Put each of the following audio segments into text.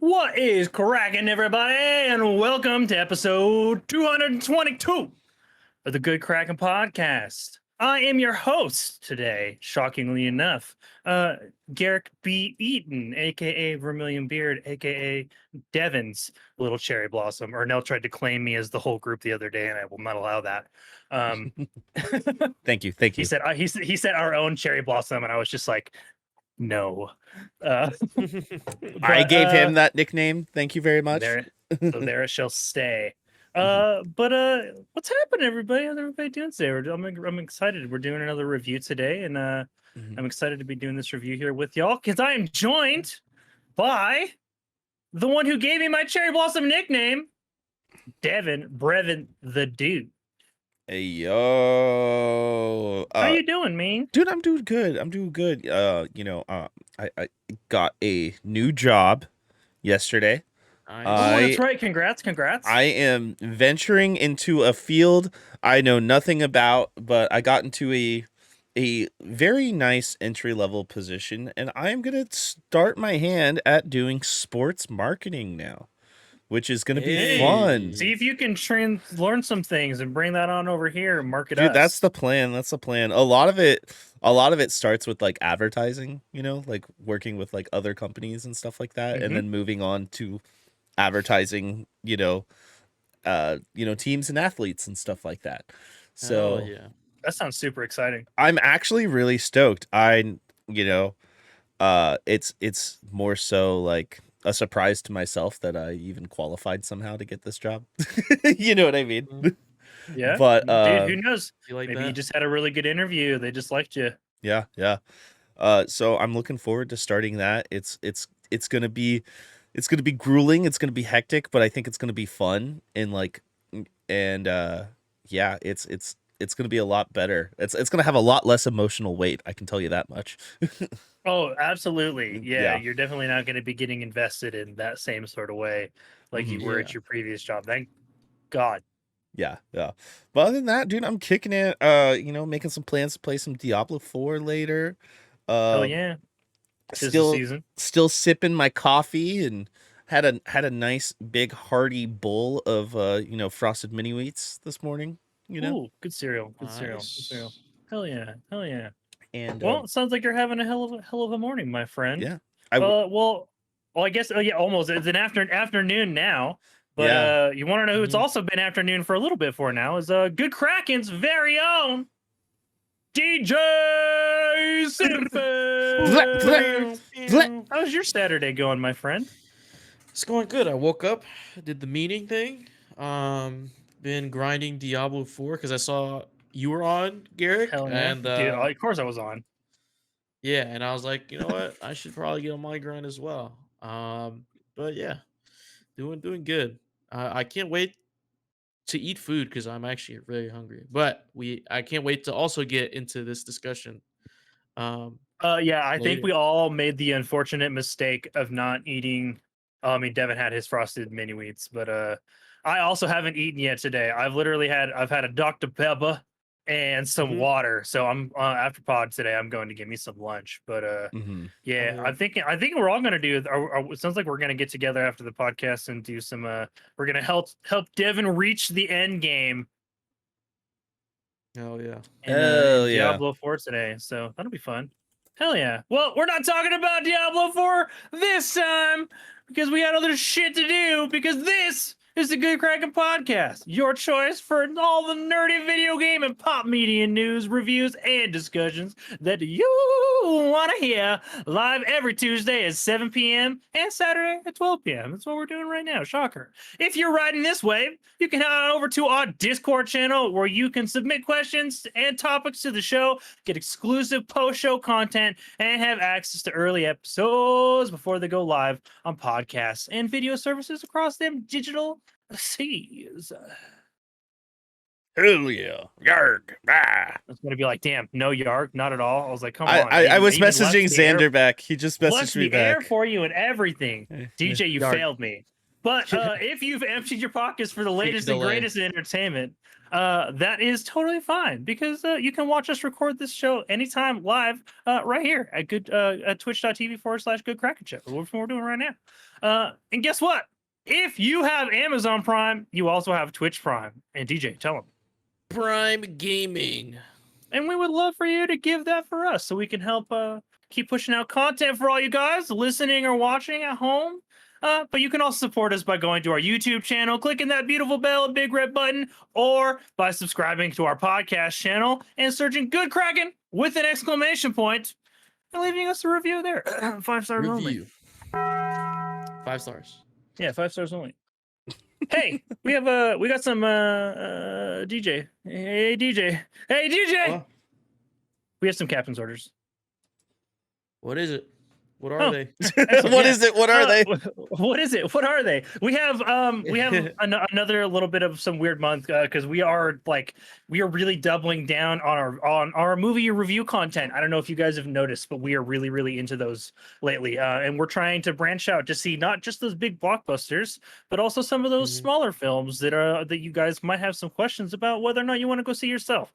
What is cracking, everybody? And welcome to episode 222 of the Good Kraken podcast. I am your host today, shockingly enough, Garrick B. Eaton, aka Vermilion Beard, aka Devon's Little Cherry Blossom. Or Nell tried to claim me as the whole group the other day, and I will not allow that. Thank you. He said he said our own Cherry Blossom, and I was just like, no. I But, gave him that nickname. Thank you very much. So there it shall stay. But what's happening, everybody? How's everybody doing today? I'm excited. We're doing another review today, and I'm excited to be doing this review here with y'all because I am joined by the one who gave me my Cherry Blossom nickname, Devin Brevin the Dude. Hey yo, How you doing, man? dude? I'm doing good. I got a new job yesterday. Nice. Oh, that's right. Congrats. I am venturing into a field I know nothing about, but I got into a very nice entry level position, and I am gonna start my hand at doing sports marketing now, which is gonna be fun. See if you can learn some things and bring that on over here and market Dude, us. that's the plan. That's the plan. A lot of it starts with like advertising, like working with like other companies and stuff like that, and then moving on to advertising, teams and athletes and stuff like that. So yeah, that sounds super exciting. I'm actually really stoked. It's more so like a surprise to myself that I even qualified somehow to get this job. You know what I mean? Yeah. But dude, who knows? Maybe you just had a really good interview. They just liked you. Yeah. So I'm looking forward to starting that. It's gonna be grueling. It's gonna be hectic, but I think it's gonna be fun and it's gonna be a lot better. It's gonna have a lot less emotional weight. I can tell you that much. Oh, absolutely. Yeah, Yeah. you're definitely not going to be getting invested in that same sort of way like you were at your previous job. Thank God. Yeah. But other than that, dude, I'm kicking it. Making some plans to play some Diablo 4 later. Oh yeah. Tis the season. Still sipping my coffee and had a nice big hearty bowl of frosted mini wheats this morning. Ooh, good cereal. Good Nice. cereal. Hell yeah. And well, it sounds like you're having a hell of a morning, my friend. Yeah. Well, I guess almost. It's an afternoon now. But you want to know who it's also been afternoon for a little bit for now is Good Kraken's very own DJ Sinfin. How's your Saturday going, my friend? It's going good. I woke up, did the meeting thing. Been grinding Diablo 4 because I saw you were on, Garrick. Hell yeah. And dude, of course I was on. Yeah, and I was like, you know what? I should probably get on my grind as well. But yeah, doing good. I can't wait to eat food because I'm actually really hungry. But I can't wait to also get into this discussion. Yeah, I think we all made the unfortunate mistake of not eating. I mean, Devin had his frosted mini wheats, but I also haven't eaten yet today. I've had a Dr. Pepper and some water. So I'm after pod today. I'm going to give me some lunch. But yeah, I think we're all going to do. It sounds like we're going to get together after the podcast and do some. We're going to help Devin reach the end game. Hell yeah! Hell yeah! Diablo 4 today. So that'll be fun. Hell yeah. Well, we're not talking about Diablo 4 this time because we had other shit to do because this is the Good Kraken podcast. Your choice for all the nerdy video game and pop media news, reviews, and discussions that you want to hear live every Tuesday at 7 p.m. and Saturday at 12 p.m. That's what we're doing right now. Shocker. If you're riding this wave, you can head on over to our Discord channel where you can submit questions and topics to the show, get exclusive post-show content, and have access to early episodes before they go live on podcasts and video services across them digital seas. Hell yeah. Yarg. Ah. It's going to be like, damn, no yarg, not at all. I was like, come on. I was messaging Xander back. He just messaged me back. Air for you and everything. DJ, you failed me. But if you've emptied your pockets for the latest and delay. greatest in entertainment, that is totally fine because you can watch us record this show anytime live right here at twitch.tv/Good Kraken Show, which we're doing right now. And guess what? If you have Amazon Prime, you also have Twitch Prime. And DJ, tell them. Prime Gaming. And we would love for you to give that for us so we can help keep pushing out content for all you guys listening or watching at home. But you can also support us by going to our YouTube channel, clicking that beautiful bell, big red button, or by subscribing to our podcast channel and searching Good Kraken with an exclamation point and leaving us a review there. 5 stars only. Review. 5 stars. Yeah, 5 stars only. Hey, we got some DJ. Hey DJ. Hey DJ. Huh? We have some captain's orders. What is it? What are Oh. they? Excellent, What yeah. is it? What are they? What is it? What are they? We have another little bit of some weird month because we are really doubling down on our movie review content. I don't know if you guys have noticed, but we are really into those lately, and we're trying to branch out to see not just those big blockbusters, but also some of those smaller films that you guys might have some questions about whether or not you want to go see yourself.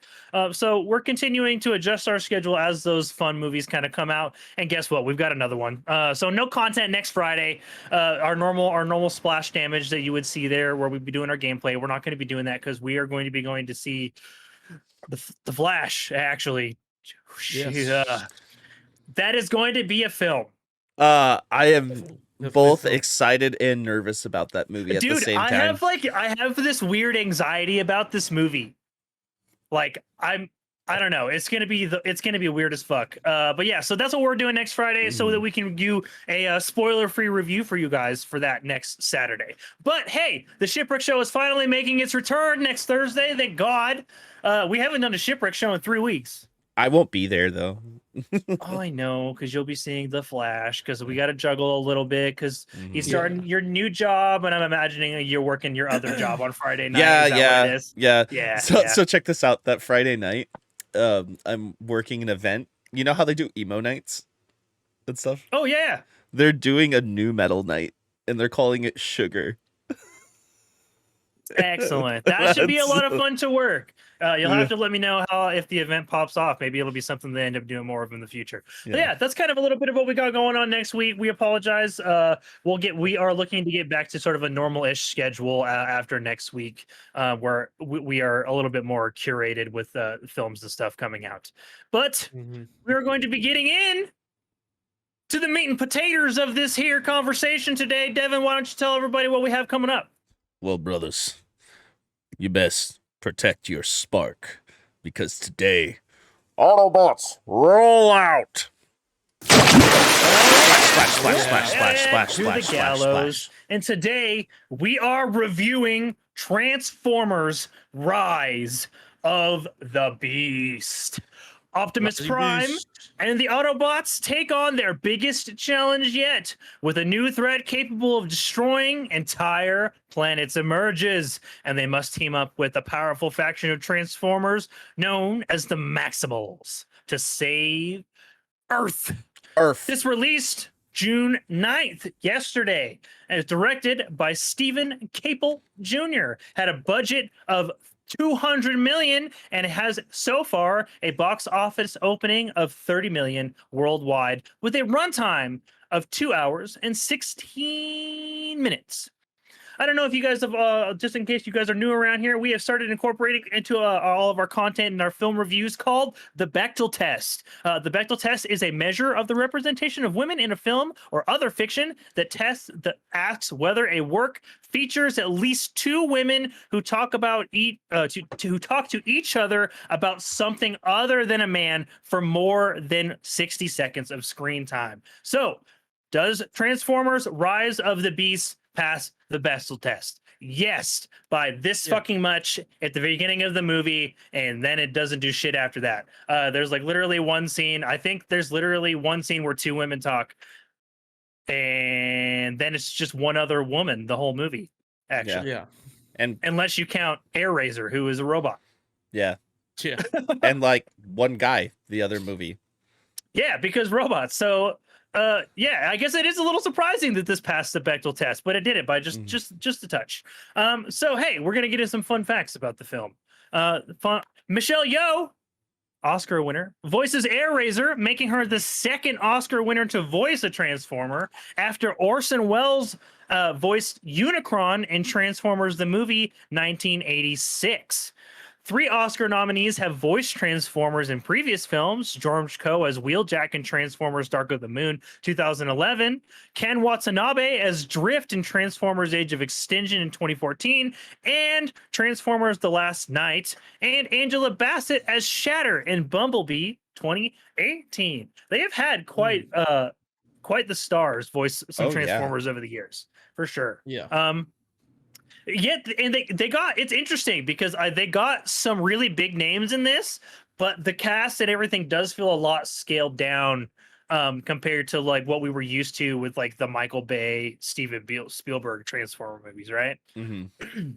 So we're continuing to adjust our schedule as those fun movies kind of come out. And guess what? We've got another one. So no content next Friday. Our normal splash damage that you would see there, where we'd be doing our gameplay. We're not going to be doing that because we are going to be going to see the Flash. Actually, Yes. that is going to be a film. I am Definitely both film. excited and nervous about that movie at the Dude, same I time. have this weird anxiety about this movie. Like I don't know. It's gonna be weird as fuck. But yeah, so that's what we're doing next Friday, so that we can do a spoiler-free review for you guys for that next Saturday. But hey, the Shipwreck Show is finally making its return next Thursday. Thank God. We haven't done a Shipwreck Show in 3 weeks. I won't be there though. Oh, I know, because you'll be seeing the Flash. Because we got to juggle a little bit. Because he's starting your new job, and I'm imagining you're working your other job on Friday night. Is that what it is? Yeah. Yeah. So check this out. That Friday night, I'm working an event. You know how they do emo nights and stuff? Oh yeah. They're doing a new metal night, and they're calling it Sugar. Excellent. That should be a lot of fun to work. You'll have to let me know if the event pops off. Maybe it'll be something they end up doing more of in the future. But yeah, that's kind of a little bit of what we got going on next week. We apologize. We are looking to get back to sort of a normal-ish schedule after next week, where we are a little bit more curated with films and stuff coming out. But we are going to be getting in to the meat and potatoes of this here conversation today. Devin, why don't you tell everybody what we have coming up? Well, brothers, you best protect your spark, because today, Autobots, roll out! Splash, To the gallows. And today we are reviewing Transformers: Rise of the Beast. Optimus Bloody Prime beast. and the Autobots take on their biggest challenge yet, with a new threat capable of destroying entire planets emerges, and they must team up with a powerful faction of Transformers known as the Maximals to save Earth. This released June 9th, yesterday, and it's directed by Stephen Caple Jr. Had a budget of $200 million, and it has so far a box office opening of $30 million worldwide, with a runtime of 2 hours and 16 minutes. I don't know if you guys have, just in case you guys are new around here, we have started incorporating into all of our content and our film reviews called the Bechdel Test. The Bechdel Test is a measure of the representation of women in a film or other fiction that asks whether a work features at least 2 women who talk about who talk to each other about something other than a man for more than 60 seconds of screen time. So, does Transformers: Rise of the Beast pass the Bechdel test? Yes, by this fucking much at the beginning of the movie, and then it doesn't do shit after that. There's like literally one scene. I think there's literally one scene where 2 women talk, and then it's just one other woman the whole movie. Actually, Yeah. And unless you count Air Razor, who is a robot. Yeah. and like one guy, the other movie. Yeah, because robots. So yeah, I guess it is a little surprising that this passed the Bechdel test, but it did it by just a touch. So hey, we're gonna get into some fun facts about the film. Michelle Yeoh, Oscar winner, voices Air Razor, making her the second Oscar winner to voice a Transformer after Orson Welles voiced Unicron in Transformers the movie 1986. 3 Oscar nominees have voiced Transformers in previous films. George Coe as Wheeljack in Transformers Dark of the Moon 2011. Ken Watanabe as Drift in Transformers Age of Extinction in 2014. And Transformers The Last Night. And Angela Bassett as Shatter in Bumblebee 2018. They have had quite the stars voice some Oh, yeah. Transformers over the years, for sure. Yeah. Yet, and they got, it's interesting because they got some really big names in this, but the cast and everything does feel a lot scaled down compared to like what we were used to with like the Michael Bay, Steven Spielberg Transformer movies, right? Mm-hmm.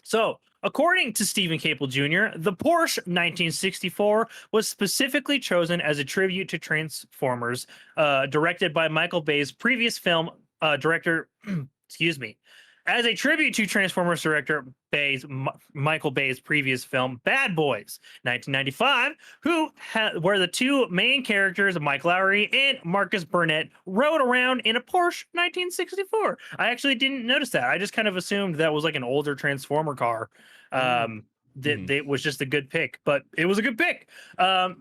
So, according to Stephen Caple Jr., the Porsche 1964 was specifically chosen as a tribute to Transformers, directed by Michael Bay's previous film director. Excuse me. As a tribute to Transformers director Michael Bay's previous film, Bad Boys, 1995, where the 2 main characters, Mike Lowry and Marcus Burnett, rode around in a Porsche 1964. I actually didn't notice that. I just kind of assumed that was like an older Transformer car. That was just a good pick, but it was a good pick. The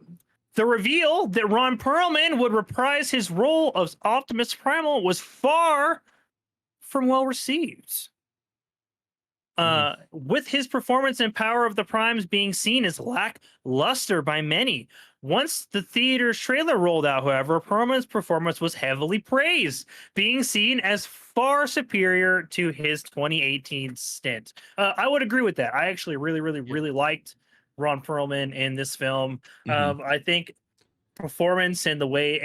reveal that Ron Perlman would reprise his role of Optimus Primal was far from well received. With his performance and power of the Primes being seen as lackluster by many. Once the theater's trailer rolled out, however, Perlman's performance was heavily praised, being seen as far superior to his 2018 stint. I would agree with that. I actually really liked Ron Perlman in this film. I think performance and the way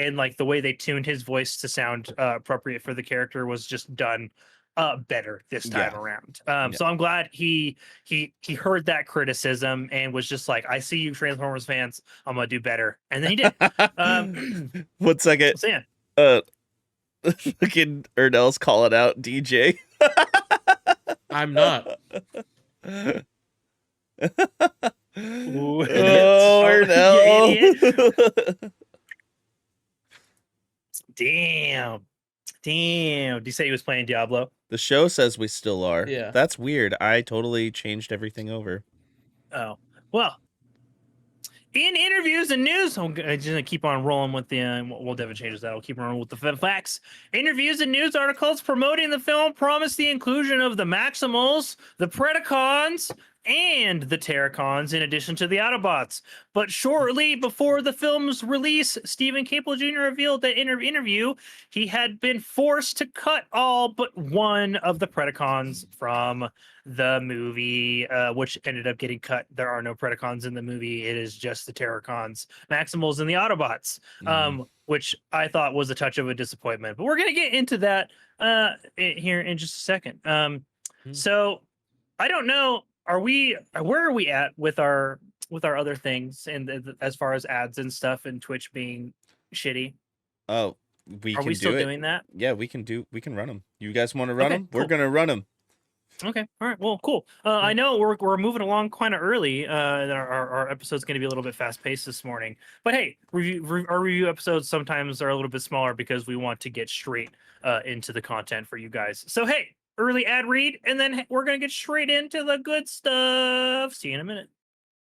they tuned his voice to sound appropriate for the character was just done better this time around. So I'm glad he heard that criticism and was just like, I see you Transformers fans, I'm gonna do better, and then he did. 1 second. So yeah. Fucking Ernell's calling out DJ. I'm not. Ooh, Oh, Ernell. Damn. Did you say he was playing Diablo? The show says we still are. Yeah. That's weird. I totally changed everything over. Oh, well. In interviews and news, I'm just gonna keep on rolling with the. Well, Devin changes that. I'll keep rolling with the facts. Interviews and news articles promoting the film promise the inclusion of the Maximals, the Predacons, and the Terracons, in addition to the Autobots. But shortly before the film's release, Stephen Caple Jr. revealed that in an interview he had been forced to cut all but one of the Predacons from the movie, which ended up getting cut. There are no Predacons in the movie. It is just the Terracons, Maximals, and the Autobots, which I thought was a touch of a disappointment. But we're going to get into that here in just a second. So I don't know. Where are we at with our other things and as far as ads and stuff and Twitch being shitty? Oh, are we still doing that? Yeah, we can run them. You guys want to run them? Cool. We're going to run them. Okay. All right. Well, cool. I know we're moving along kind of early. Our episode's going to be a little bit fast paced this morning. But hey, our review episodes sometimes are a little bit smaller because we want to get straight into the content for you guys. So hey, early ad read, and then we're going to get straight into the good stuff. See you in a minute.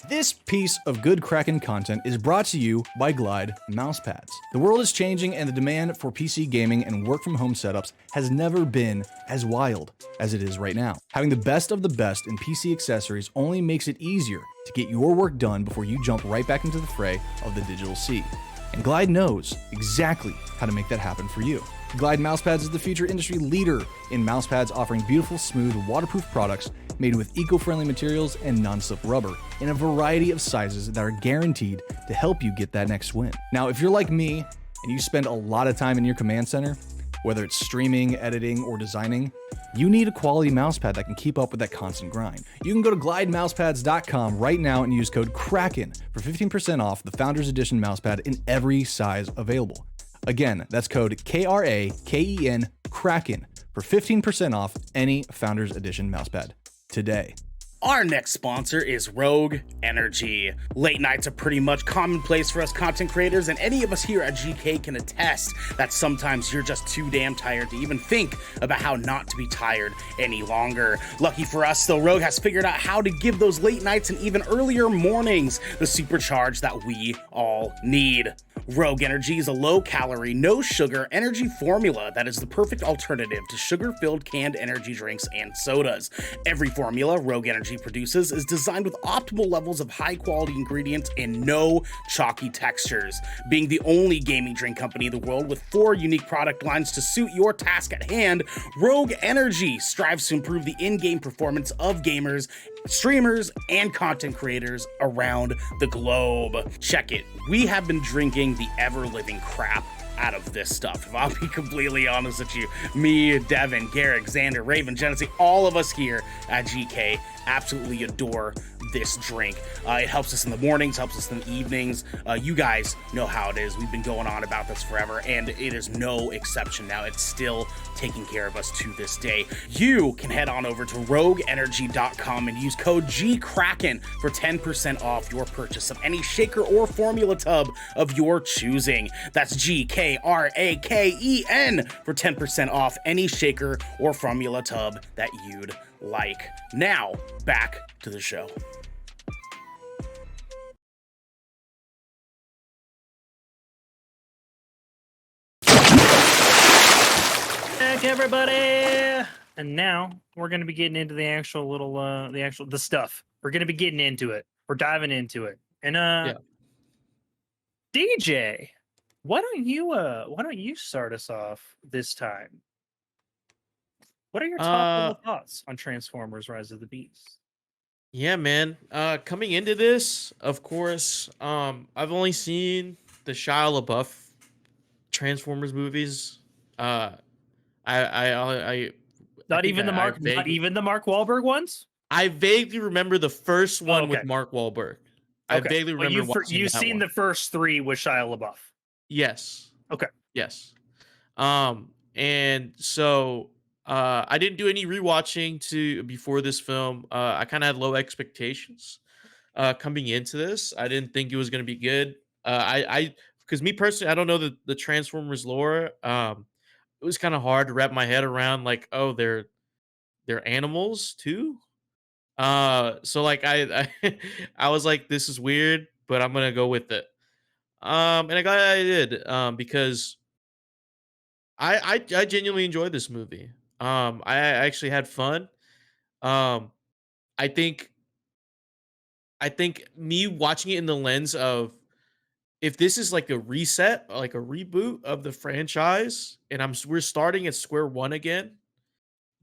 This piece of good Kraken content is brought to you by Glide mousepads. The world is changing and the demand for PC gaming and work from home setups has never been as wild as it is right now. Having the best of the best in PC accessories only makes it easier to get your work done before you jump right back into the fray of the digital sea. And Glide knows exactly how to make that happen for you. Glide Mousepads is the future industry leader in mousepads, offering beautiful, smooth, waterproof products made with eco-friendly materials and non-slip rubber in a variety of sizes that are guaranteed to help you get that next win. Now, if you're like me and you spend a lot of time in your command center, whether it's streaming, editing, or designing, you need a quality mousepad that can keep up with that constant grind. You can go to glidemousepads.com right now and use code KRAKEN for 15% off the Founders Edition mousepad in every size available. Again, that's code KRAKEN Kraken for 15% off any Founders Edition mousepad today. Our next sponsor is Rogue Energy. Late nights are pretty much commonplace for us content creators, and any of us here at GK can attest that sometimes you're just too damn tired to even think about how not to be tired any longer. Lucky for us, though, Rogue has figured out how to give those late nights and even earlier mornings the supercharge that we all need. Rogue Energy is a low-calorie, no-sugar energy formula that is the perfect alternative to sugar-filled canned energy drinks and sodas. Every formula Rogue Energy produces is designed with optimal levels of high-quality ingredients and no chalky textures. Being the only gaming drink company in the world with 4 unique product lines to suit your task at hand, Rogue Energy strives to improve the in-game performance of gamers, streamers, and content creators around the globe. Check it. We have been drinking the ever-living crap out of this stuff. If I'll be completely honest with you, me, Devin, Garrick, Xander, Raven, Genesee, all of us here at GK absolutely adore this drink. It helps us in the mornings, helps us in the evenings. You guys know how it is. We've been going on about this forever, and it is no exception now. It's still taking care of us to this day. You can head on over to rogueenergy.com and use code GKRAKEN for 10% off your purchase of any shaker or formula tub of your choosing. That's GKRAKEN for 10% off any shaker or formula tub that you'd like. Now, back to the show. Back, everybody, and now we're gonna be getting into the actual little the stuff. We're gonna be getting into it. We're diving into it. And DJ, why don't you start us off this time? What are your top little thoughts on Transformers: Rise of the Beast? Yeah, man. Coming into this, of course, I've only seen the Shia LaBeouf Transformers movies. I Not think even the Mark, not even the Mark Wahlberg ones. I vaguely remember the first one with okay. Mark Wahlberg. I Okay. vaguely Well, remember watching you've that seen one. the first 3 with Shia LaBeouf. Yes. Okay. Yes. And so I didn't do any rewatching to before this film. I kind of had low expectations coming into this. I didn't think it was going to be good. I because me personally, I don't know the Transformers lore. It was kind of hard to wrap my head around. Like, oh, they're animals too. So like I was like, this is weird, but I'm gonna go with it. And I got I did. Because I genuinely enjoyed this movie. I actually had fun. Um, I think me watching it in the lens of if this is like a reset, like a reboot of the franchise, and we're starting at square one again,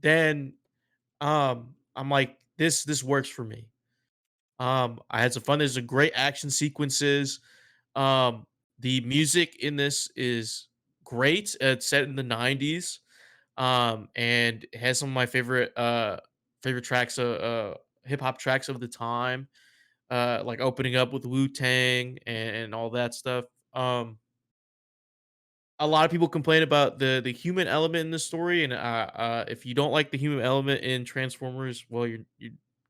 then I'm like this works for me. I had some fun. There's a great action sequences. Um, the music in this is great. It's set in the '90s, and it has some of my favorite tracks, hip hop tracks of the time, like opening up with Wu Tang and all that stuff. Um, a lot of people complain about the human element in the story, and if you don't like the human element in Transformers, well, you're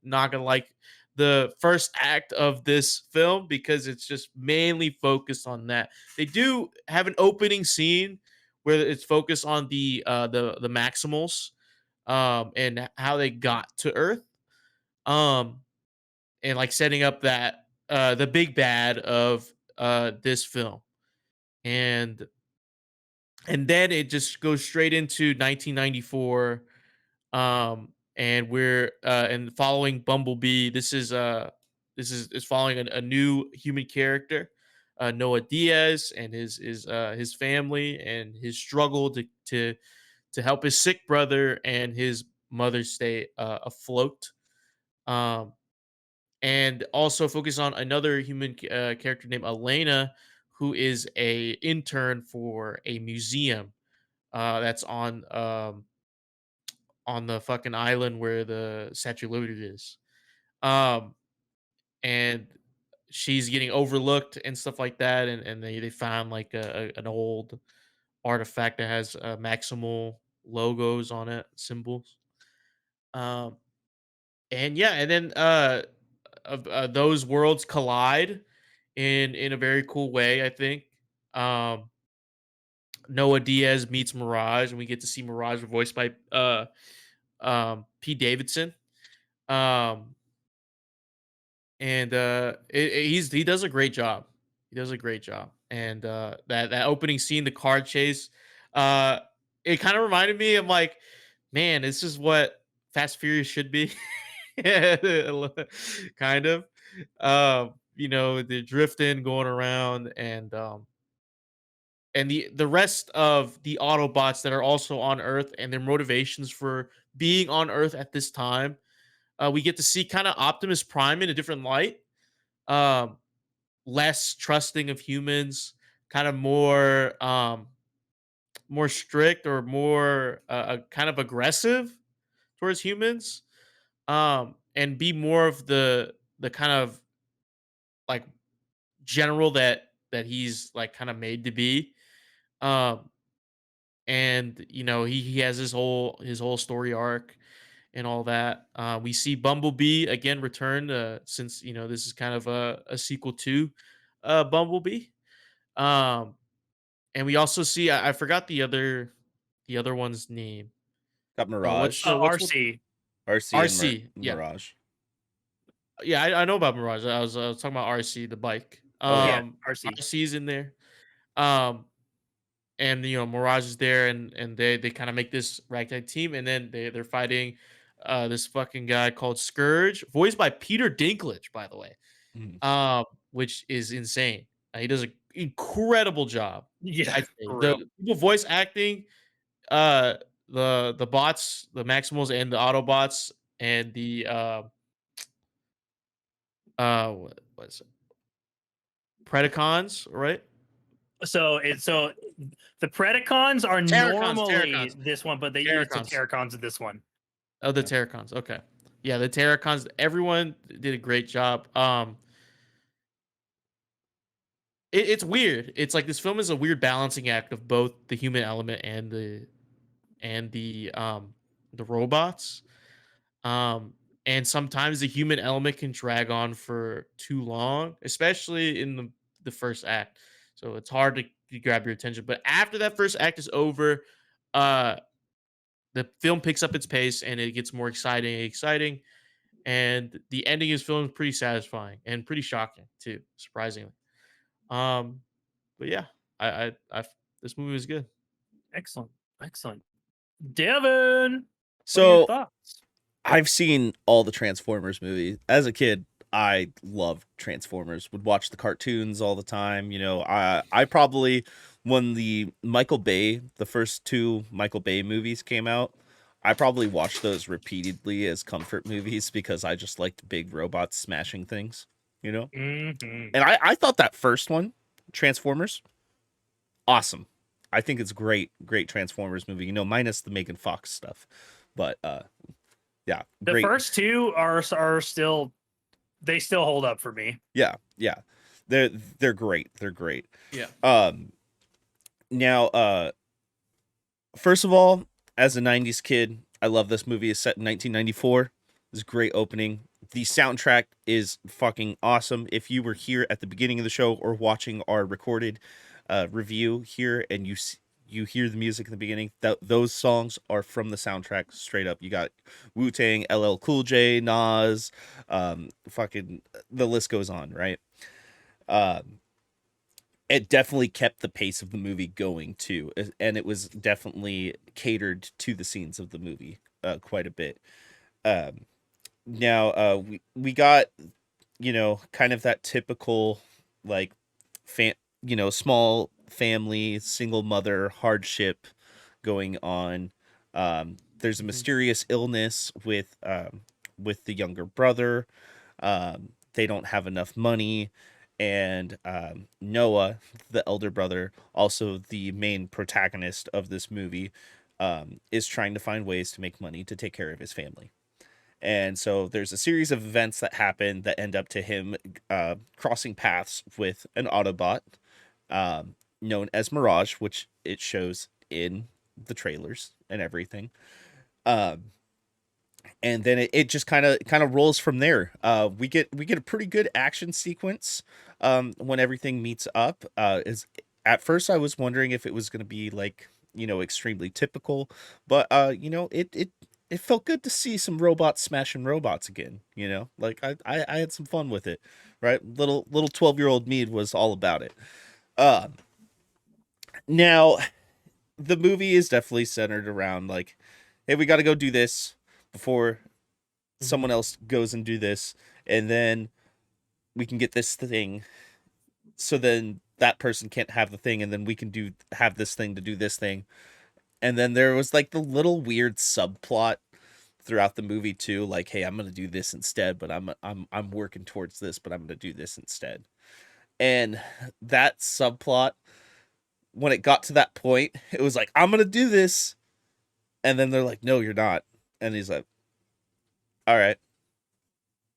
not gonna like the first act of this film because it's just mainly focused on that. They do have an opening scene where it's focused on the Maximals, and how they got to Earth, um, and like setting up that the big bad of this film, and then it just goes straight into 1994, and we're and following Bumblebee. This is following a new human character, Noah Diaz, and his family and his struggle to help his sick brother and his mother stay afloat, um and also focus on another human character named Elena, who is a intern for a museum that's on the fucking island where the Statue of Liberty is. Um, and she's getting overlooked and stuff like that, and they found like an old artifact that has maximal logos on it, symbols. Um, and yeah, and then those worlds collide in a very cool way. I think um, Noah Diaz meets Mirage, and we get to see Mirage voiced by Pete Davidson. Um, and he does a great job. He does a great job. And that opening scene, the car chase, uh, it kind of reminded me of like, man, this is what Fast Furious should be, kind of. The drifting, going around, and the rest of the Autobots that are also on Earth and their motivations for being on Earth at this time. We get to see kind of Optimus Prime in a different light, um, less trusting of humans, kind of more strict or more kind of aggressive towards humans, and be more of the kind of like general that he's like kind of made to be. Um, and he has his whole story arc and all that. We see Bumblebee again return, since this is kind of a sequel to Bumblebee. Um, and we also see I forgot the other one's name. Got What's Mirage, the what's what RC. RC, and RC? Yeah, Mirage. yeah, I know about Mirage. I was talking about RC, the bike. Oh yeah. Yeah, RC. RC's in there. Um, and Mirage is there, and they kind of make this ragtag team, and then they're fighting this fucking guy called Scourge, voiced by Peter Dinklage, by the way, Mhm. which is insane. He does an incredible job. Yeah, I'd say for the real. people voice acting, uh, the bots, the Maximals, and the Autobots, and the what is it? Predacons, right? So the Predacons are Terracons, normally Terracons, this one, but it's a Terracons. Terracons in this one. Oh, the Yeah. Terracons. Okay. Yeah, the Terracons. Everyone did a great job. It's weird. It's like this film is a weird balancing act of both the human element and the robots. Um, and sometimes the human element can drag on for too long, especially in the first act. So it's hard to grab your attention. But after that first act is over, uh, the film picks up its pace and it gets more exciting. And the ending is filmed pretty satisfying and pretty shocking too, surprisingly. Um, but yeah, I this movie was good. Excellent, excellent. Devin, what are your So thoughts? I've seen all the Transformers movies. As a kid, I loved Transformers. Would watch the cartoons all the time. I probably when the first two Michael Bay movies came out, I probably watched those repeatedly as comfort movies because I just liked big robots smashing things. Mm-hmm. And I thought that first one, Transformers, awesome. I think it's great Transformers movie. Minus the Megan Fox stuff, but yeah, The great. first two are still they still hold up for me. Yeah, they're great. They're great. Yeah. Now, first of all, as a '90s kid, I love this movie. It's set in 1994. It's a great opening. The soundtrack is fucking awesome. If you were here at the beginning of the show or watching our recorded review here, and you hear the music in the beginning, those songs are from the soundtrack straight up. You got Wu-Tang, LL Cool J, Nas, fucking the list goes on, right? It definitely kept the pace of the movie going too, and it was definitely catered to the scenes of the movie quite a bit. Now we got kind of that typical like small family, single mother hardship going on. There's a mysterious illness with the younger brother. They don't have enough money, and Noah, the elder brother, also the main protagonist of this movie, is trying to find ways to make money to take care of his family. And so there's a series of events that happen that end up to him crossing paths with an Autobot, known as Mirage, which it shows in the trailers and everything. Um, and then it just kind of rolls from there. We get a pretty good action sequence when everything meets up. Is At first I was wondering if it was going to be like, extremely typical, but it felt good to see some robots smashing robots again. Like I had some fun with it, right? Little 12-year-old me was all about it. Uh, Now the movie is definitely centered around like, hey, we got to go do this before someone else goes and do this, and then we can get this thing, so then that person can't have the thing, and then we can have this thing to do this thing. And then there was like the little weird subplot throughout the movie too, like, hey, I'm gonna do this instead, but I'm working towards this, but I'm gonna do this instead. And that subplot, when it got to that point, it was like, I'm gonna do this, and then they're like, no, you're not. And he's like, all right.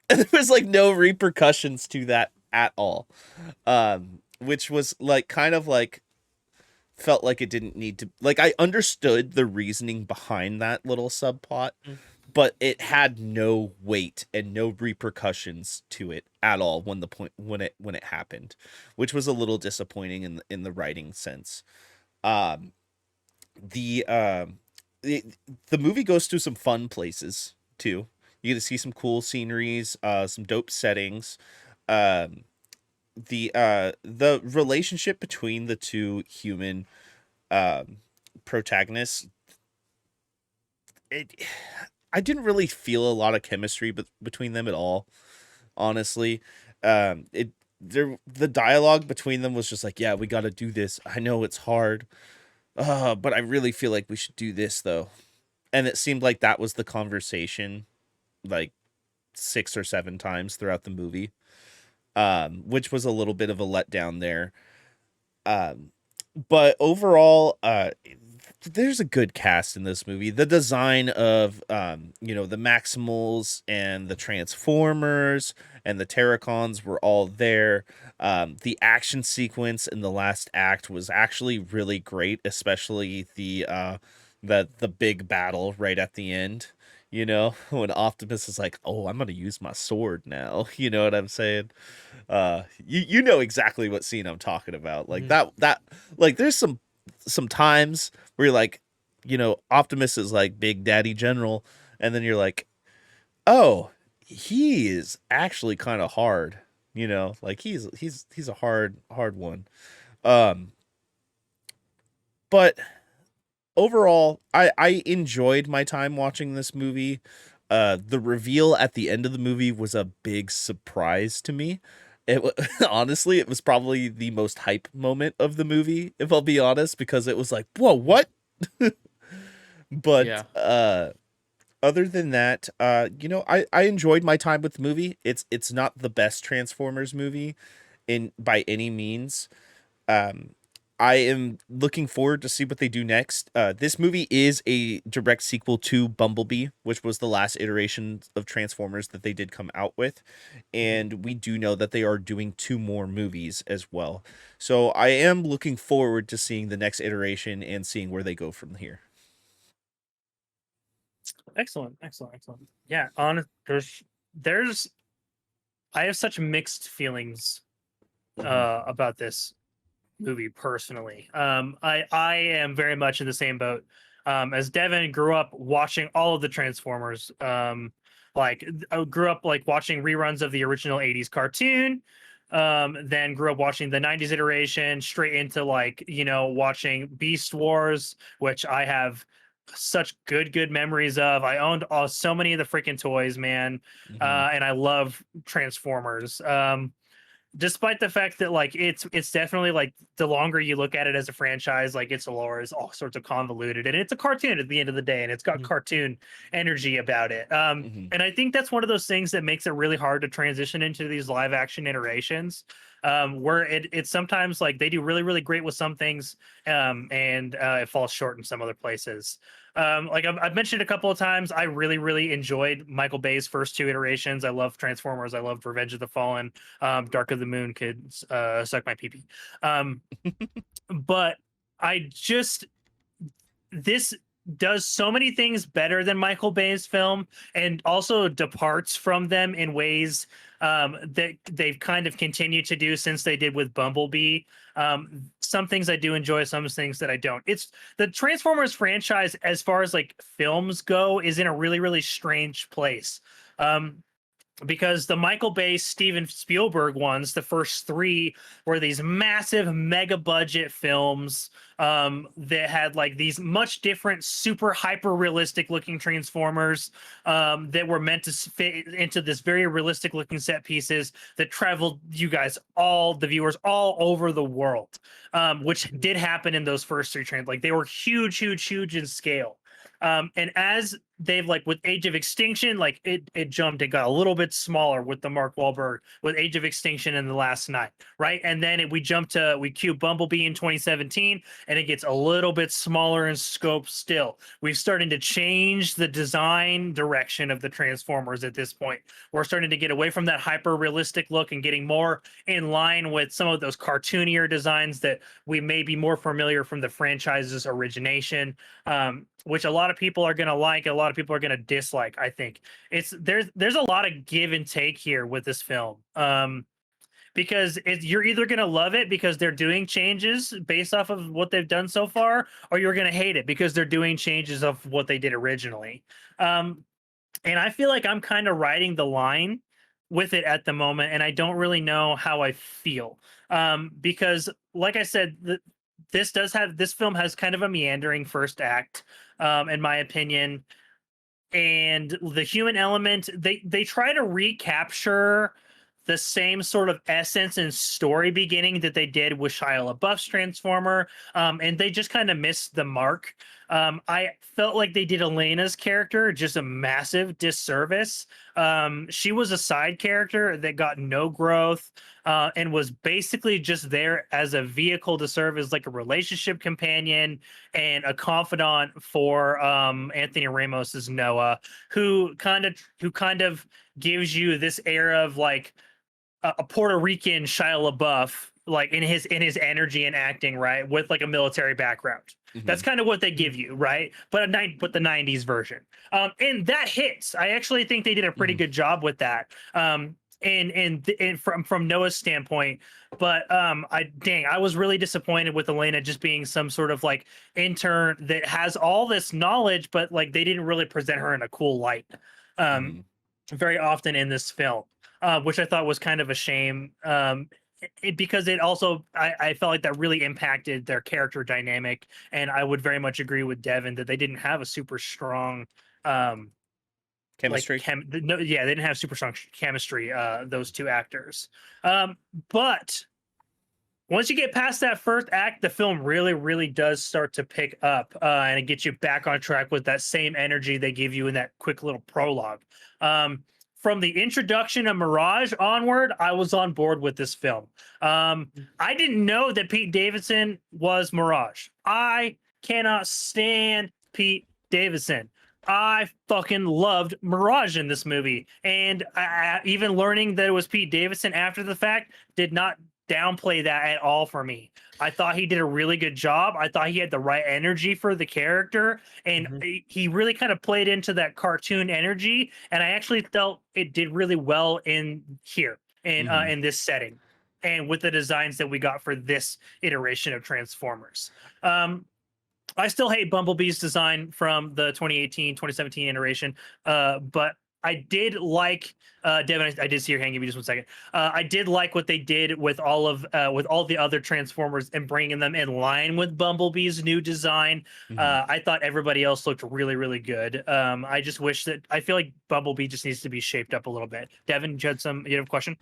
And there was like no repercussions to that at all, which was like kind of like felt like it didn't need to, like, I understood the reasoning behind that little subplot, but it had no weight and no repercussions to it at all when it happened, which was a little disappointing in the writing sense. um the um the movie goes to some fun places too. You get to see some cool sceneries, some dope settings. Um, the relationship between the two human um protagonists, it I didn't really feel a lot of chemistry between them at all, honestly. The dialogue between them was just like, yeah, we got to do this. I know it's hard, but I really feel like we should do this though. And it seemed like that was the conversation, like 6 or 7 times throughout the movie, which was a little bit of a letdown there. Um, but overall, there's a good cast in this movie. The design of, the Maximals and the Transformers and the Terracons were all there. The action sequence in the last act was actually really great, especially the big battle right at the end. When Optimus is like, "Oh, I'm gonna use my sword now." You know what I'm saying? You know exactly what scene I'm talking about. Like that like there's some times where you're like, Optimus is like Big Daddy General, and then you're like, oh, he is actually kind of hard. Like he's a hard one. Um, but overall, I enjoyed my time watching this movie. The reveal at the end of the movie was a big surprise to me. Honestly, it was probably the most hype moment of the movie, if I'll be honest, because it was like, whoa, what? But Yeah. other than that, I enjoyed my time with the movie. It's not the best Transformers movie by any means. Um, I am looking forward to see what they do next. This movie is a direct sequel to Bumblebee, which was the last iteration of Transformers that they did come out with. And we do know that they are doing 2 more movies as well. So I am looking forward to seeing the next iteration and seeing where they go from here. Excellent. Yeah, there's I have such mixed feelings about this movie personally. I am very much in the same boat. As Devin, grew up watching all of the Transformers. Like I grew up like watching reruns of the original 80s cartoon. Then grew up watching the 90s iteration, straight into like, watching Beast Wars, which I have such good memories of. I owned so many of the freaking toys, man. And I love Transformers. Despite the fact that like it's definitely like the longer you look at it as a franchise, like its lore is all sorts of convoluted, and it's a cartoon at the end of the day, and it's got cartoon energy about it. And I think that's one of those things that makes it really hard to transition into these live action iterations. where it's sometimes like they do really, really great with some things, and it falls short in some other places. Like I've mentioned a couple of times, I really, really enjoyed Michael Bay's first two iterations. I love Transformers. I loved Revenge of the Fallen. Dark of the Moon could suck my pee-pee. But I just this does so many things better than Michael Bay's film, and also departs from them in ways that they've kind of continued to do since they did with Bumblebee. Some things I do enjoy, some things that I don't. It's the Transformers franchise, as far as like films go, is in a really, really strange place. Because the Michael Bay, Steven Spielberg ones, the first three were these massive mega budget films that had like these much different, super hyper realistic looking Transformers that were meant to fit into this very realistic looking set pieces that traveled you guys, all the viewers, all over the world, which did happen in those first three trains. Like they were huge, huge, huge in scale. And as they've like with Age of Extinction, like it jumped, it got a little bit smaller with the Mark Wahlberg with Age of Extinction and The Last Night, right? And then we cue Bumblebee in 2017, and it gets a little bit smaller in scope still. We've started to change the design direction of the Transformers at this point. We're starting to get away from that hyper realistic look and getting more in line with some of those cartoonier designs that we may be more familiar from the franchise's origination. Which a lot of people are going to like, a lot of people are going to dislike. I think there's a lot of give and take here with this film, because you're either going to love it because they're doing changes based off of what they've done so far, or you're going to hate it because they're doing changes of what they did originally. And I feel like I'm kind of riding the line with it at the moment, and I don't really know how I feel, because like I said, this film has kind of a meandering first act, in my opinion, and the human element, they try to recapture the same sort of essence and story beginning that they did with Shia LaBeouf's Transformer, and they just kind of missed the mark. I felt like they did Elena's character just a massive disservice. She was a side character that got no growth, and was basically just there as a vehicle to serve as like a relationship companion and a confidant for Anthony Ramos's Noah, who kind of gives you this air of like a Puerto Rican Shia LaBeouf, like in his energy and acting, right, with like a military background. That's kind of what they give you, right? But the 90s version. And that hits. I actually think they did a pretty good job with that. And from Noah's standpoint, but I was really disappointed with Elena just being some sort of like intern that has all this knowledge, but like they didn't really present her in a cool light very often in this film, which I thought was kind of a shame. Because it also, I felt like that really impacted their character dynamic, and I would very much agree with Devin that they didn't have a super strong Chemistry. they didn't have super strong chemistry, those two actors. But once you get past that first act, the film really, really does start to pick up, and it gets you back on track with that same energy they give you in that quick little prologue. From the introduction of Mirage onward, I was on board with this film. I didn't know that Pete Davidson was Mirage. I cannot stand Pete Davidson. I fucking loved Mirage in this movie. And even learning that it was Pete Davidson after the fact did not downplay that at all for me. I thought he did a really good job. I thought he had the right energy for the character, and he really kind of played into that cartoon energy. And I actually felt it did really well in here in this setting, and with the designs that we got for this iteration of Transformers. I still hate Bumblebee's design from the 2018-2017 iteration, but I did like Devin. I did see your hand. Give me just 1 second. I did like what they did with all the other Transformers and bringing them in line with Bumblebee's new design. I thought everybody else looked really, really good. I just wish that I feel like Bumblebee just needs to be shaped up a little bit. Devin, you have a question?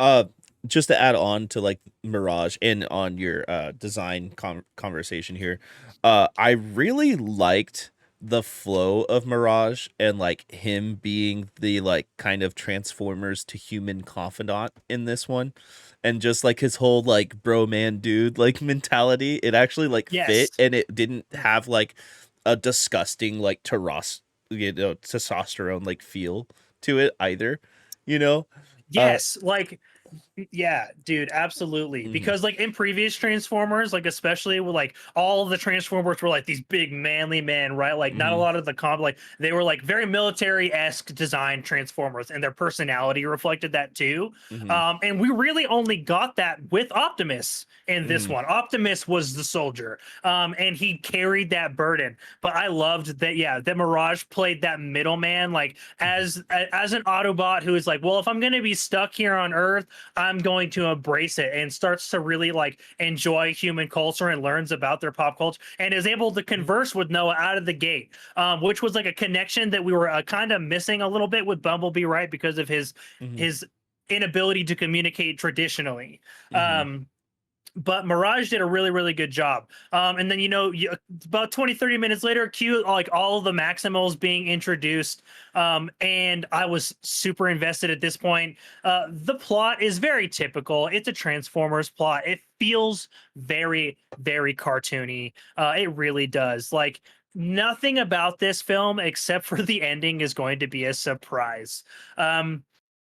Just to add on to like Mirage and on your design conversation here, I really liked the flow of Mirage and like him being the like kind of Transformers to human confidant in this one, and just like his whole like bro man dude like mentality, it actually like Yes. fit, and it didn't have like a disgusting like testosterone like feel to it either, you know. Yes, like yeah, dude, absolutely. Mhm. Because like in previous Transformers, like especially with like all of the Transformers were like these big manly men, right? Like not a Mhm. lot of the like they were like very military-esque design Transformers, and their personality reflected that too. Mhm. And we really only got that with Optimus in this Mhm. one. Optimus was the soldier, and he carried that burden. But I loved that, yeah, that Mirage played that middleman, like as an Autobot who is like, well, if I'm gonna be stuck here on Earth, I'm going to embrace it, and starts to really like enjoy human culture and learns about their pop culture, and is able to converse with Noah out of the gate, which was like a connection that we were kind of missing a little bit with Bumblebee, right? Because of his Mhm. his inability to communicate traditionally. Mhm. But Mirage did a really, really good job. And then, about 20, 30 minutes later, cue like all of the Maximals being introduced. And I was super invested at this point. The plot is very typical. It's a Transformers plot. It feels very, very cartoony. It really does. Like, nothing about this film except for the ending is going to be a surprise.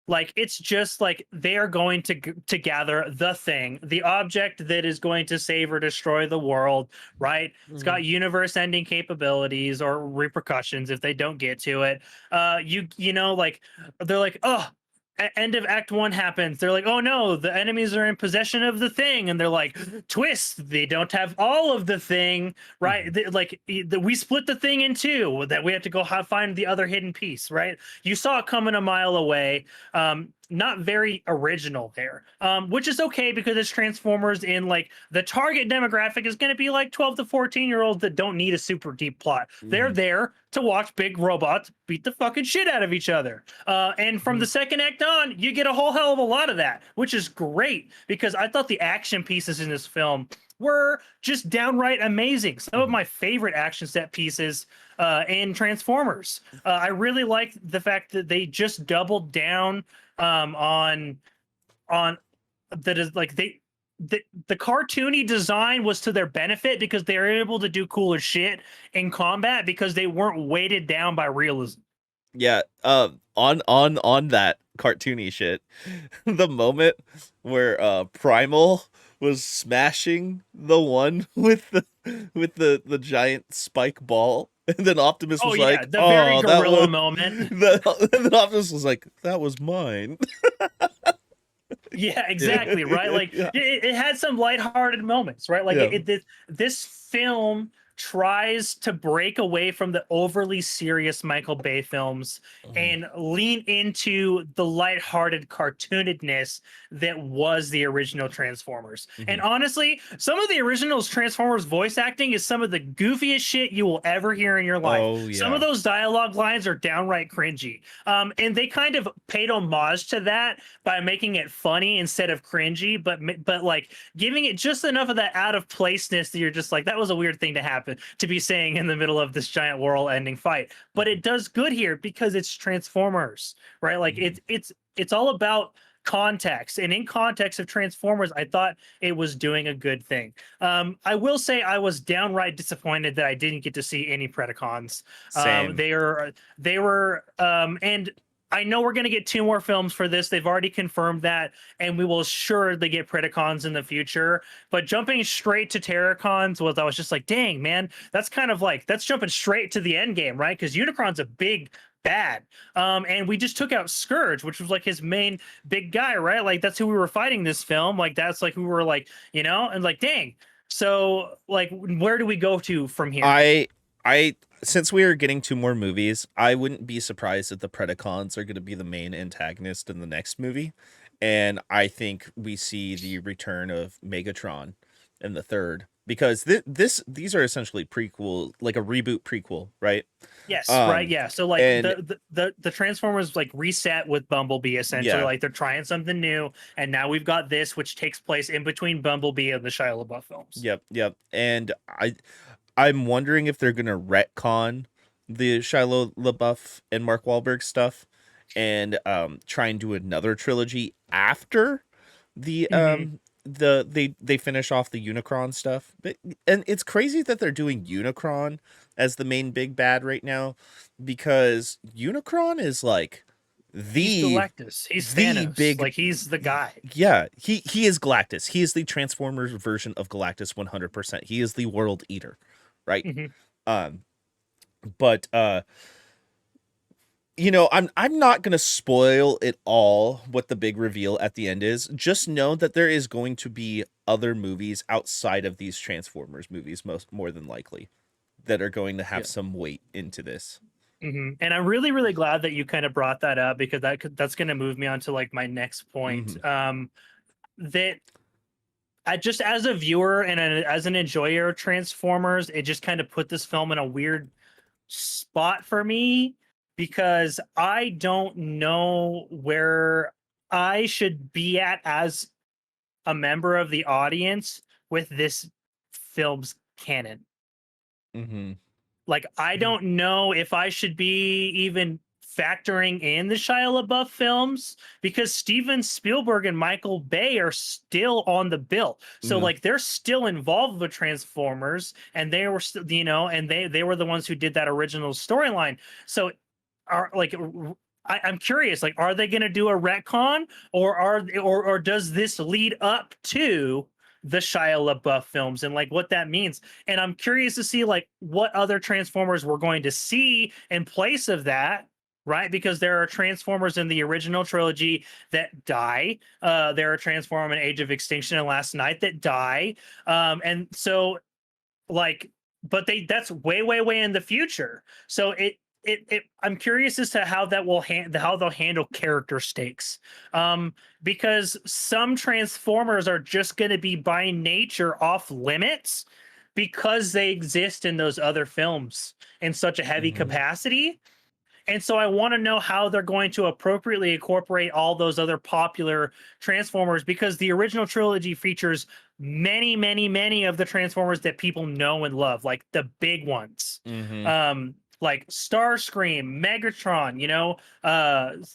Like it's just like they are going to gather the thing, the object that is going to save or destroy the world, right? It's got universe-ending capabilities or repercussions if they don't get to it. Like they're like, oh, end of Act One happens. They're like, oh no, the enemies are in possession of the thing, and they're like, twist, they don't have all of the thing, right? We split the thing in two. That we have to go find the other hidden piece, right? You saw it coming a mile away. Not very original there, which is okay because it's Transformers, in like the target demographic is going to be like 12 to 14-year-olds that don't need a super deep plot. They're Mhm. there to watch big robots beat the fucking shit out of each other. And from the second act on, you get a whole hell of a lot of that, which is great because I thought the action pieces in this film were just downright amazing. Some of my favorite action set pieces in Transformers. I really like the fact that they just doubled down on that is like the cartoony design was to their benefit because they were able to do cooler shit in combat because they weren't weighted down by realism. Yeah, on that cartoony shit, the moment where Primal was smashing the one with the giant spike ball, and then Optimus Oh was yeah, like, the very "Oh, that gorilla was," moment. and then Optimus was like, "That was mine." Yeah, exactly. Right. Like Yeah, it had some lighthearted moments, right? Like yeah. this film tries to break away from the overly serious Michael Bay films Mhm. and lean into the lighthearted cartoonedness that was the original Transformers. And Mhm. honestly, some of the original Transformers voice acting is some of the goofiest shit you will ever hear in your life. Oh Some of yeah. those dialogue lines are downright cringy. And they kind of paid homage to that by making it funny instead of cringy, but like giving it just enough of that out of placeness that you're just like, that was a weird thing to happen to be saying in the middle of this giant world-ending fight. But it does good here because it's Transformers, right? Like Mhm. it's all about context, and in context of Transformers, I thought it was doing a good thing. I will say I was downright disappointed that I didn't get to see any Predacons. Same. And I know we're going to get 2 more films for this. They've already confirmed that, and we will assuredly get Predacons in the future. But jumping straight to Terracons I was just like, dang, man, that's kind of like, that's jumping straight to the end game, right? Because Unicron's a big bad. And we just took out Scourge, which was like his main big guy, right? Like that's who we were fighting this film. Like that's like who we were like, and like, dang. So like, where do we go to from here? I since we are getting 2 more movies, I wouldn't be surprised if the Predacons are going to be the main antagonist in the next movie, and I think we see the return of Megatron in the third, because these are essentially prequel, like a reboot prequel, right? Yes, right, Um, yeah. So like and the Transformers like reset with Bumblebee essentially. yeah, Like they're trying something new, and now we've got this, which takes place in between Bumblebee and the Shia LaBeouf films. yep, and I'm wondering if they're gonna retcon the Shia LaBeouf and Mark Wahlberg stuff, and try and do another trilogy after the Mhm. they finish off the Unicron stuff. But and it's crazy that they're doing Unicron as the main big bad right now, because Unicron is like He's the Galactus. He's the Thanos. big Like he's the guy. yeah, he is Galactus. He is the Transformers version of Galactus 100%. He is the world eater, right? Mhm. Um but I'm not going to spoil it all what the big reveal at the end is. Just know that there is going to be other movies outside of these Transformers movies, more than likely, that are going to have Yeah. some weight into this. And I'm really, really glad that you kind of brought that up, because that's going to move me on to like my next point. That I just, as a viewer and as an enjoyer of Transformers, it just kind of put this film in a weird spot for me, because I don't know where I should be at as a member of the audience with this film's canon. Mm-hmm. Like, I Mhm. don't know if I should be even factoring in the Shia LaBeouf films, because Steven Spielberg and Michael Bay are still on the bill. So Mhm. like they're still involved with Transformers, and they were still, and they were the ones who did that original storyline. So are like I'm curious, like, are they going to do a retcon, or does this lead up to the Shia LaBeouf films and like what that means? And I'm curious to see like what other Transformers we're going to see in place of that, right? Because there are Transformers in the original trilogy that die. There are Transformers in Age of Extinction and Last Night that die. And so like, but that's way, way, way in the future. So I'm curious as to how that will how they'll handle character stakes. Because some Transformers are just going to be by nature off limits because they exist in those other films in such a heavy Mhm. capacity. And so I want to know how they're going to appropriately incorporate all those other popular Transformers, because the original trilogy features many, many, many of the Transformers that people know and love, like the big ones. Mhm. Like Starscream, Megatron,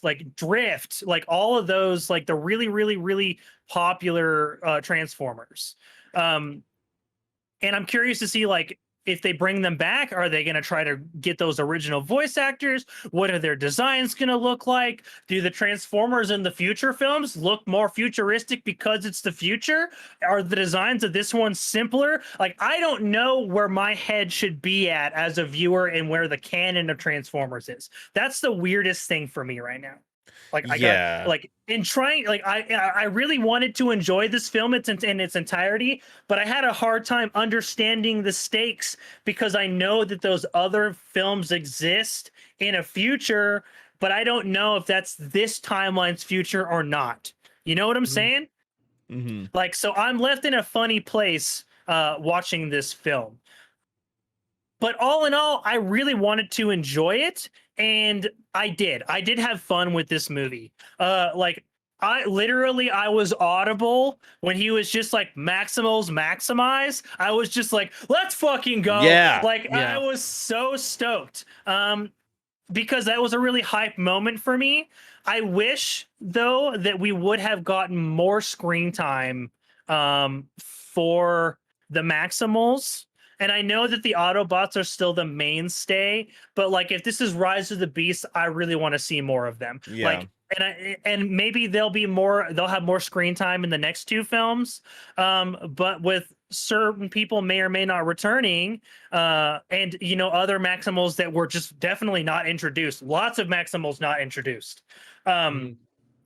like Drift, like all of those, like the really, really, really popular Transformers. Um, and I'm curious to see like if they bring them back, are they going to try to get those original voice actors? What are their designs going to look like? Do the Transformers in the future films look more futuristic because it's the future? Are the designs of this one simpler? Like, I don't know where my head should be at as a viewer and where the canon of Transformers is. That's the weirdest thing for me right now. Like, I got Yeah. like in trying, like I really wanted to enjoy this film in its entirety, but I had a hard time understanding the stakes, because I know that those other films exist in a future, but I don't know if that's this timeline's future or not. You know what I'm Mhm. saying? Mhm. Like, so I'm left in a funny place watching this film. But all in all, I really wanted to enjoy it, and I did. I did have fun with this movie. Like, I was audible when he was just like Maximals maximize. I was just like, let's fucking go. Yeah. Like, I Yeah. was so stoked. Because that was a really hype moment for me. I wish though that we would have gotten more screen time for the Maximals. And I know that the Autobots are still the mainstay, but like if this is Rise of the Beast, I really want to see more of them. Yeah. Like, and maybe they'll have more screen time in the next two films. But with certain people may or may not returning, and other Maximals that were just definitely not introduced. Lots of Maximals not introduced. Mhm.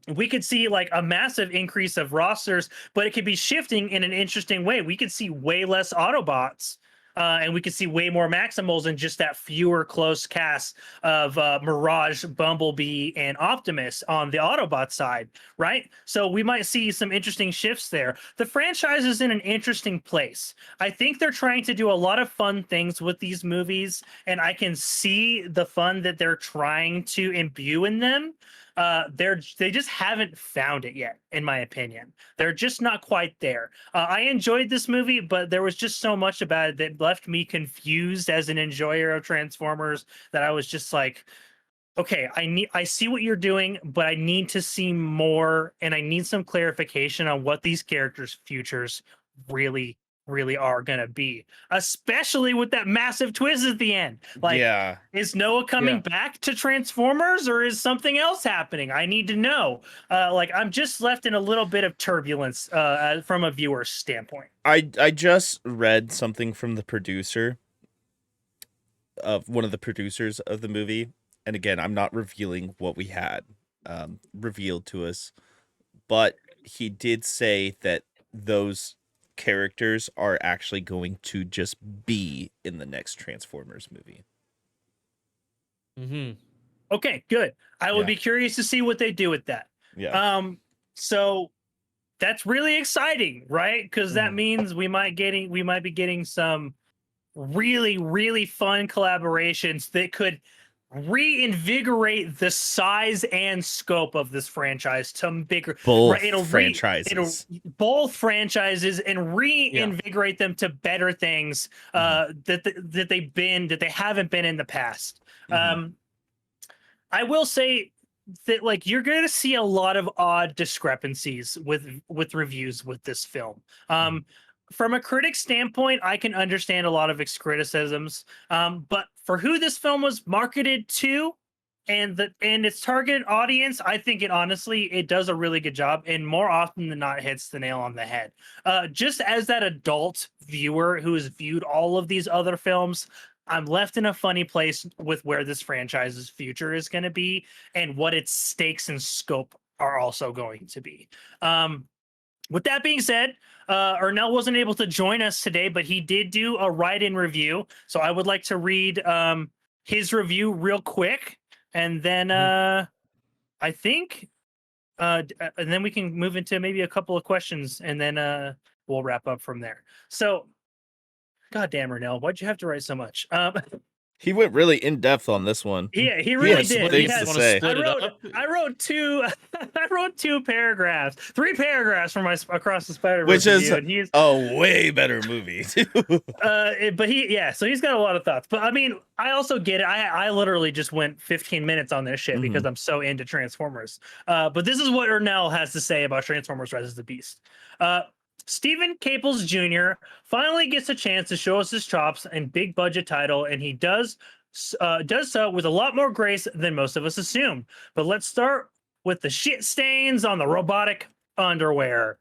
We could see like a massive increase of rosters, but it could be shifting in an interesting way. We could see way less Autobots. And we could see way more Maximals and just that fewer close cast of Mirage, Bumblebee, and Optimus on the Autobot side, right? So we might see some interesting shifts there. The franchise is in an interesting place. I think they're trying to do a lot of fun things with these movies, and I can see the fun that they're trying to imbue in them. They just haven't found it yet, in my opinion. They're just not quite there. I enjoyed this movie, but there was just so much about it that left me confused as an enjoyer of Transformers that I was just like, okay, I see what you're doing, but I need to see more, and I need some clarification on what these characters' futures really are gonna be, especially with that massive twist at the end. Like, Yeah. is Noah coming back to Transformers, or is something else happening? I need to know. Like, I'm just left in a little bit of turbulence from a viewer's standpoint. I just read something from the producer of one of the producers of the movie, and again, I'm not revealing what we had revealed to us, but he did say that those characters are actually going to just be in the next Transformers movie. Mm-hmm. Okay, good. I would Yeah. be curious to see what they do with that. Yeah. So that's really exciting, right? Because that means we might be getting some really fun collaborations that could reinvigorate the size and scope of this franchise to bigger Both it'll franchises. both franchises and reinvigorate them to better things that they haven't been in the past. I will say that, like, you're going to see a lot of odd discrepancies with reviews with this film. From a critic standpoint, I can understand a lot of its criticisms, but for who this film was marketed to and its targeted audience, I think it does a really good job, and more often than not hits the nail on the head. Just as that adult viewer who has viewed all of these other films, I'm left in a funny place with where this franchise's future is going to be and what its stakes and scope are also going to be. With that being said, Ernell wasn't able to join us today, but he did do a write-in review. So I would like to read his review real quick, and then I think, and then we can move into maybe a couple of questions, and then we'll wrap up from there. So, goddamn, Ernell, why'd you have to write so much? He went really in depth on this one. Yeah, he really has did. things He to has- say. I wrote two. I wrote 2 paragraphs, 3 paragraphs from my Across the Spider-Verse Which is review, and he's a way better movie too. but so he's got a lot of thoughts. But I mean, I also get it. I literally just went 15 minutes on this shit because I'm so into Transformers. But this is what Ernell has to say about Transformers: Rise of the Beast. Stephen Caples Jr. finally gets a chance to show us his chops in big budget title, and he does so with a lot more grace than most of us assume. But let's start with the shit stains on the robotic underwear.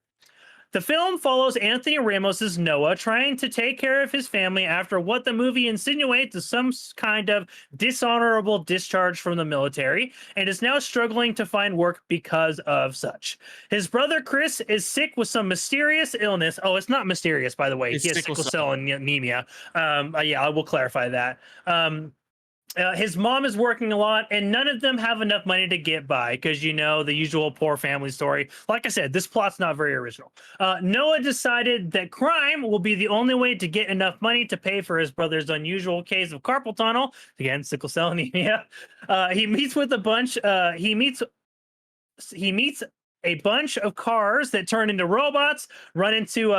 The film follows Anthony Ramos's Noah trying to take care of his family after what the movie insinuates is some kind of dishonorable discharge from the military, and is now struggling to find work because of such. His brother Chris is sick with some mysterious illness. Oh, it's not mysterious, by the way. He has sickle cell anemia. I will clarify that. His mom is working a lot, and none of them have enough money to get by because, the usual poor family story. Like I said, this plot's not very original. Noah decided that crime will be the only way to get enough money to pay for his brother's unusual case of carpal tunnel. Again, sickle cell anemia. He meets with a bunch. He meets a bunch of cars that turn into robots, run into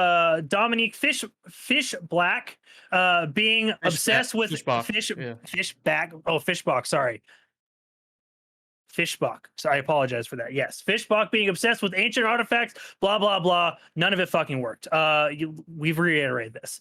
Dominique Fish Black, being obsessed with Fishbach. Sorry. Fishbach. Sorry, I apologize for that. Yes, Fishbach being obsessed with ancient artifacts, blah, blah, blah. None of it fucking worked. We've reiterated this.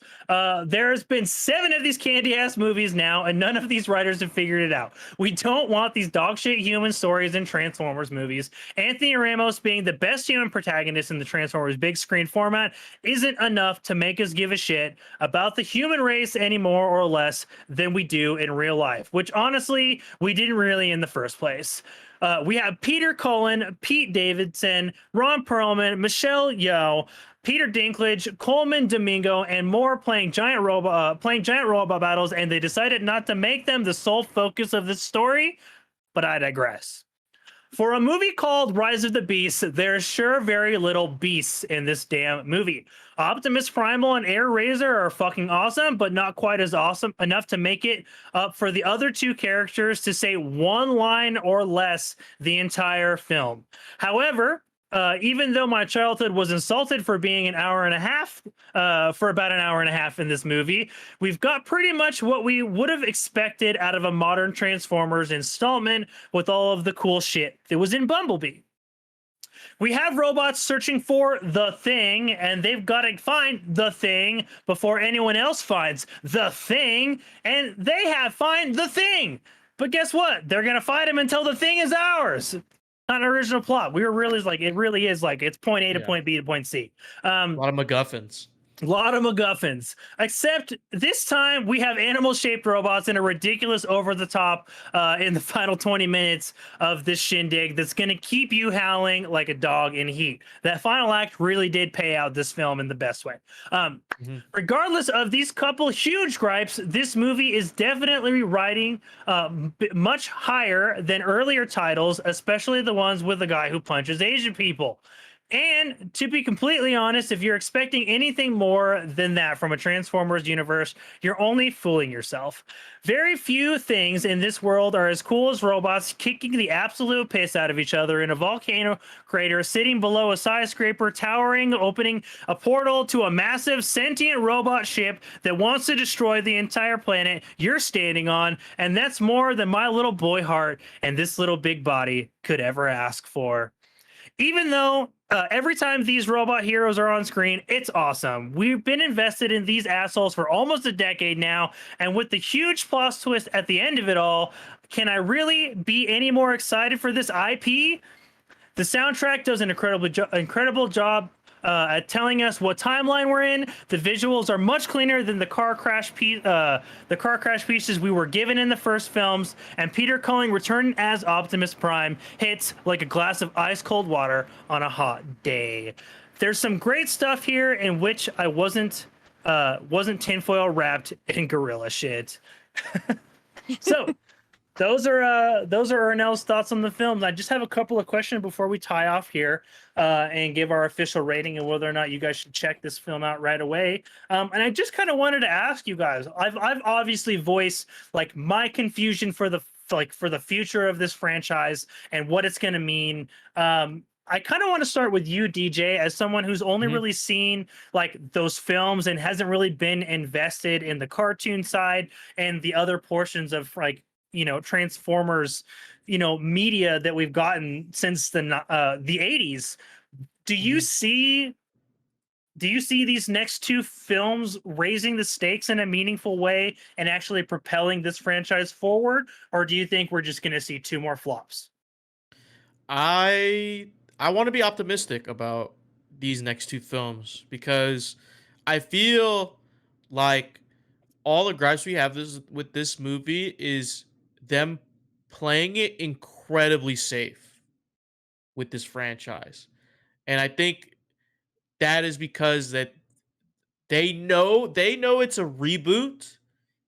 There's been 7 of these candy-ass movies now, and none of these writers have figured it out. We don't want these dog-shit human stories in Transformers movies. Anthony Ramos being the best human protagonist in the Transformers big screen format isn't enough to make us give a shit about the human race any more or less than we do in real life, which honestly, we didn't really in the first place. We have Peter Cullen, Pete Davidson, Ron Perlman, Michelle Yeoh, Peter Dinklage, Coleman Domingo, and more playing giant robot battles, and they decided not to make them the sole focus of this story, but I digress. For a movie called Rise of the Beasts, there's sure very little beasts in this damn movie. Optimus Primal and Air Razor are fucking awesome, but not quite as awesome enough to make it up for the other two characters to say one line or less the entire film. However, even though my childhood was insulted for being an hour and a half, for about an hour and a half in this movie, we've got pretty much what we would have expected out of a modern Transformers installment with all of the cool shit that was in Bumblebee. We have robots searching for the thing, and they've got to find the thing before anyone else finds the thing, and they have find the thing. But guess what? They're gonna fight him until the thing is ours. Not an original plot. We were really like, it really is like it's point A to point B to point C. A lot of MacGuffins. A lot of MacGuffins, except this time we have animal-shaped robots in a ridiculous over-the-top in the final 20 minutes of this shindig that's going to keep you howling like a dog in heat. That final act really did pay out this film in the best way. Regardless of these couple huge gripes, this movie is definitely riding much higher than earlier titles, especially the ones with the guy who punches Asian people. And to be completely honest, if you're expecting anything more than that from a Transformers universe, you're only fooling yourself. Very few things in this world are as cool as robots kicking the absolute piss out of each other in a volcano crater, sitting below a skyscraper, towering, opening a portal to a massive sentient robot ship that wants to destroy the entire planet you're standing on. And that's more than my little boy heart and this little big body could ever ask for. Even though every time these robot heroes are on screen, it's awesome. We've been invested in these assholes for almost a decade now, and with the huge plot twist at the end of it all, can I really be any more excited for this IP? The soundtrack does an incredible job at telling us what timeline we're in. The visuals are much cleaner than the car crash pieces we were given in the first films, and Peter Culling returning as Optimus Prime hits like a glass of ice cold water on a hot day. There's some great stuff here in which I wasn't tinfoil wrapped in gorilla shit. So those are Ernell's thoughts on the film. I just have a couple of questions before we tie off here and give our official rating and whether or not you guys should check this film out right away. And I just kind of wanted to ask you guys. I've obviously voiced like my confusion for the future of this franchise and what it's going to mean. I kind of want to start with you, DJ, as someone who's only really seen like those films and hasn't really been invested in the cartoon side and the other portions of like, Transformers, media that we've gotten since the 80s. Do you see these next two films raising the stakes in a meaningful way and actually propelling this franchise forward, or do you think we're just going to see two more flops? I want to be optimistic about these next two films because I feel like all the gripes we have with this movie is them playing it incredibly safe with this franchise. And I think that is because that they know it's a reboot,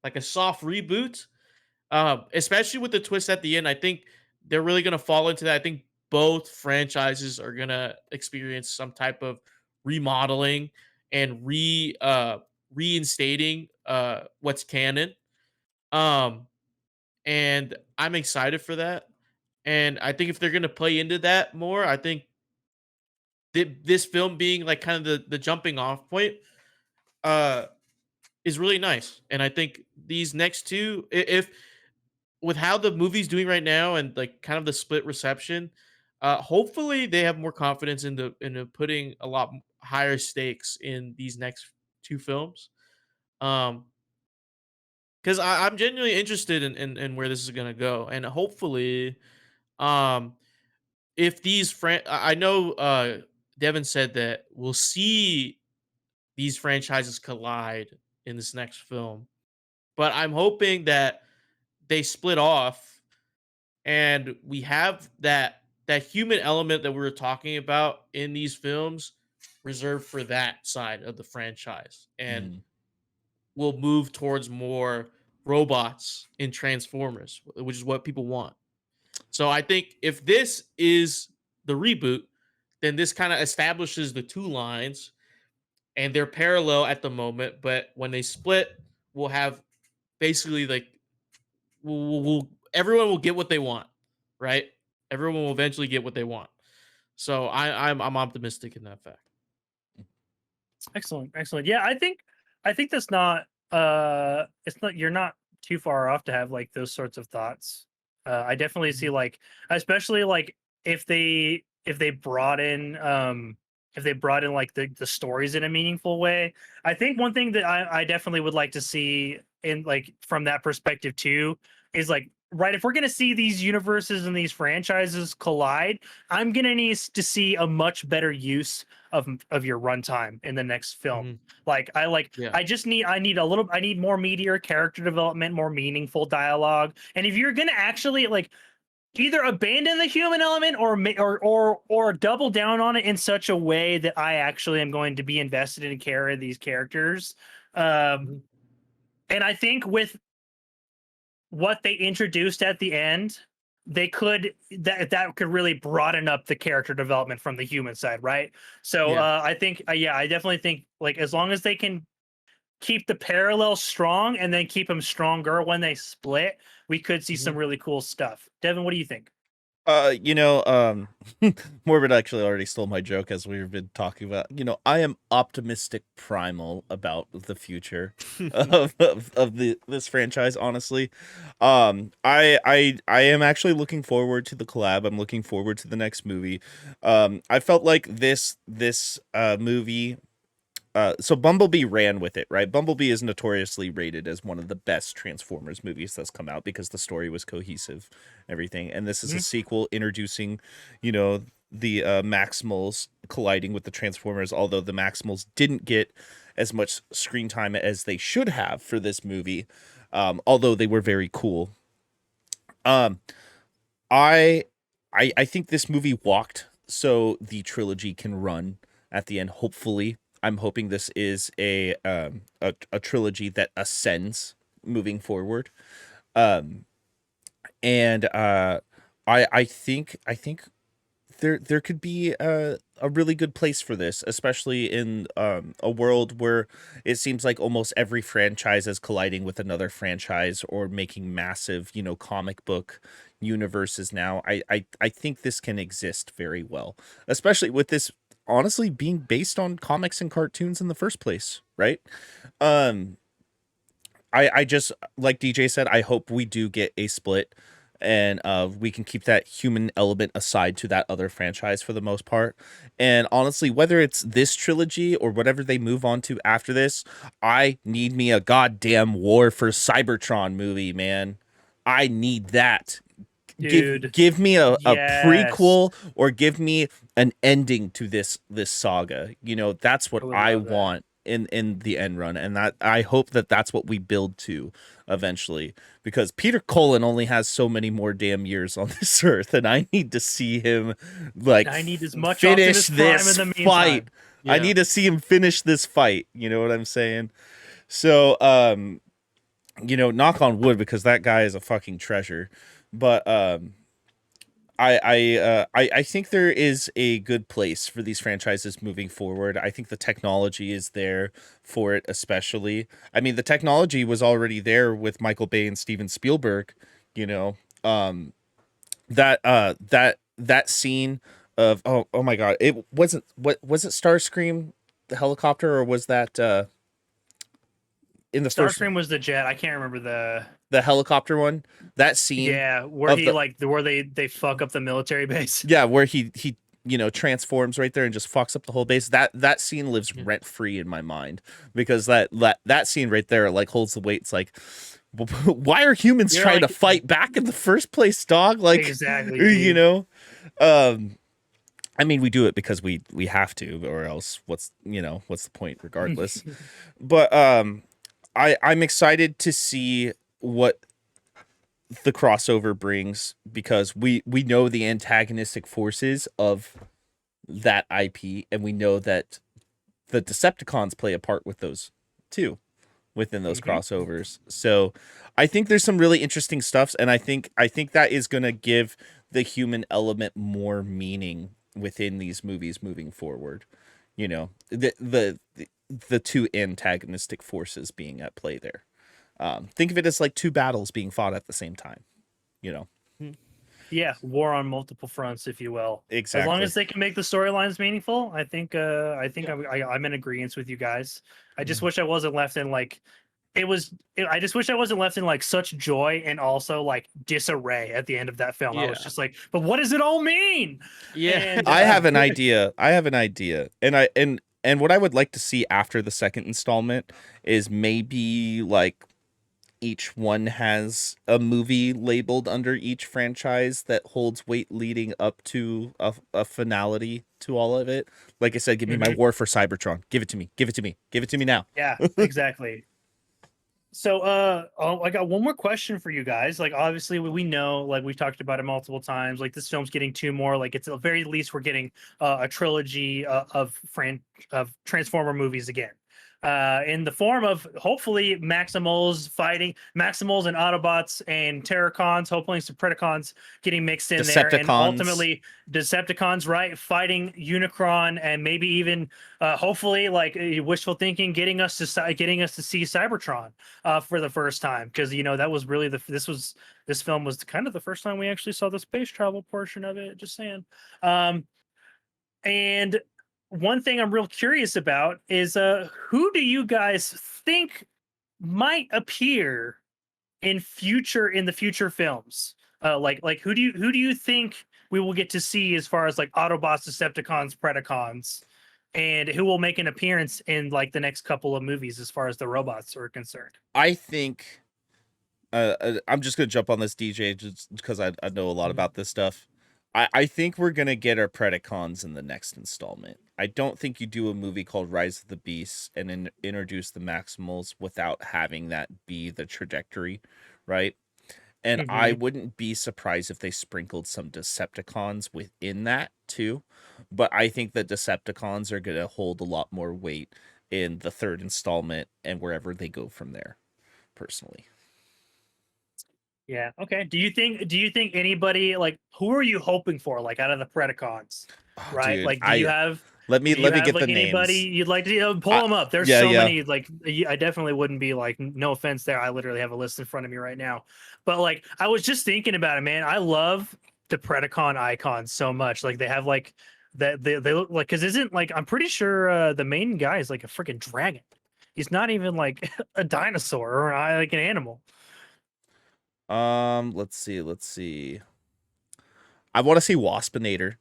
like a soft reboot. Especially with the twist at the end. I think they're really gonna fall into that. I think both franchises are gonna experience some type of remodeling and reinstating what's canon. Um and I'm excited for that. And I think if they're gonna play into that more, I think this film being like kind of the jumping off point uh is really nice. And I think these next two, if with how the movie's doing right now and like kind of the split reception, hopefully they have more confidence into putting a lot higher stakes in these next two films. Because I'm genuinely interested in where this is gonna go, and hopefully, um, if I know Devin said that we'll see these franchises collide in this next film, but I'm hoping that they split off and we have that human element that we were talking about in these films reserved for that side of the franchise, and we'll move towards more robots in Transformers, which is what people want. So I think if this is the reboot, then this kind of establishes the two lines, and they're parallel at the moment. But when they split, we'll have basically like everyone will get what they want, right? Everyone will eventually get what they want. So I'm optimistic in that fact. Excellent, excellent. Yeah, I think that's not it's not, you're not too far off to have like those sorts of thoughts. I definitely see like, especially like if they brought in if they brought in like the stories in a meaningful way. I think one thing that I definitely would like to see in like from that perspective too is like, right, if we're gonna see these universes and these franchises collide, I'm gonna need to see a much better use of your runtime in the next film. Mhm. Like Yeah. I need a little, I need more meatier character development, more meaningful dialogue. And if you're gonna actually like either abandon the human element or double down on it in such a way that I actually am going to be invested in care of these characters. And I think with what they introduced at the end, they could that could really broaden up the character development from the human side, right? So Yeah. I think yeah, I definitely think like as long as they can keep the parallel strong and then keep them stronger when they split, we could see some Mhm. really cool stuff. Devin, what do you think? You know, Morbid actually already stole my joke as we've been talking about. You know, I am optimistic primal about the future of this franchise. Honestly, I am actually looking forward to the collab. I'm looking forward to the next movie. I felt like this movie. So Bumblebee ran with it, right? Bumblebee is notoriously rated as one of the best Transformers movies that's come out because the story was cohesive, everything. And this is a Mhm. sequel introducing, you know, the Maximals colliding with the Transformers, although the Maximals didn't get as much screen time as they should have for this movie, although they were very cool. Um, I, I think this movie walked so the trilogy can run at the end. Hopefully, I'm hoping this is a trilogy that ascends moving forward. Um, and I think there could be a really good place for this, especially in a world where it seems like almost every franchise is colliding with another franchise or making massive, you know, comic book universes now. I think this can exist very well, especially with this honestly being based on comics and cartoons in the first place, right? Um, I just like DJ said, I hope we do get a split and we can keep that human element aside to that other franchise for the most part. And honestly, whether it's this trilogy or whatever they move on to after this, I need me a goddamn War for Cybertron movie, man. I need that. Dude, Give me a yes. prequel or give me an ending to this saga. You know, that's what I would I love that. want in the end run, and that I hope that that's what we build to eventually, because Peter Cullen only has so many more damn years on this earth, and I need to see him like I need as much finish Optimus Prime in this the fight. meantime. I Yeah. need to see him finish this fight. You know what I'm saying? So you know, knock on wood, because that guy is a fucking treasure. But I think there is a good place for these franchises moving forward. I think the technology is there for it, especially. I mean, the technology was already there with Michael Bay and Steven Spielberg. You know, that scene of oh my god, it wasn't, what was it, Starscream the helicopter, or was that in the first, Starscream was the jet. I can't remember the helicopter one, that scene yeah, where of he the, like where they fuck up the military base. yeah, where he you know transforms right there and just fucks up the whole base. That scene lives Yeah. rent free in my mind, because that scene right there like holds the weight. It's like, why are humans You're trying to like, fight back in the first place, dog? Like, exactly, you dude. know, I mean, we do it because we have to, or else what's the point regardless. But I'm excited to see what the crossover brings, because we know the antagonistic forces of that IP, and we know that the Decepticons play a part with those too, within those Mhm. crossovers. So I think there's some really interesting stuffs, and I think that is going to give the human element more meaning within these movies moving forward. You know, the two antagonistic forces being at play there. Think of it as like two battles being fought at the same time. You know, Yeah, war on multiple fronts, if you will. As long exactly. as they can make the storylines meaningful, I think Yeah. I'm in agreement with you guys. I just Mhm. wish I wasn't left in like I just wish I wasn't left in like such joy and also like disarray at the end of that film. I was Yeah. just like, but what does it all mean? Yeah. And I have an idea. And what I would like to see after the second installment is maybe like each one has a movie labeled under each franchise that holds weight leading up to a finality to all of it. Like I said, give me my War for Cybertron. Give it to me. Give it to me. Give it to me now. yeah, exactly. So, I got one more question for you guys. Like, obviously, we know, like, we've talked about it multiple times. Like, this film's getting two more. Like, it's at the very least, we're getting a trilogy of Transformer movies again, in the form of hopefully Maximals and Autobots and Terracons, hopefully some Predacons getting mixed in there, and Decepticons. ultimately Decepticons, right, fighting Unicron, and maybe even hopefully like wishful thinking getting us to see Cybertron for the first time, because you know that was really this film was kind of the first time we actually saw the space travel portion of it, just saying. And one thing I'm real curious about is who do you guys think might appear in the future films? Like who do you think we will get to see as far as like Autobots, Decepticons, Predacons, and who will make an appearance in like the next couple of movies as far as the robots are concerned? I think I'm just gonna jump on this, DJ, just because I know a lot about this stuff. I think we're gonna get our Predacons in the next installment. I don't think you do a movie called Rise of the Beasts and introduce the Maximals without having that be the trajectory, right? And I wouldn't be surprised if they sprinkled some Decepticons within that too. But I think the Decepticons are gonna hold a lot more weight in the third installment and wherever they go from there, personally. Yeah. Okay. Do you think anybody, like, who are you hoping for, like, out of the Predacons? Oh, Right? dude, Like, do you have let me get like the anybody names. you'd like to pull I- them up? There's yeah, so yeah. many. Like, I definitely wouldn't be like, no offense there. I literally have a list in front of me right now. But like, I was just thinking about it, man. I love the Predacon icons so much. Like, they have like that they look like, because isn't like, I'm pretty sure the main guy is like a freaking dragon. He's not even like a dinosaur or like an animal. Let's see. I want to see Waspinator,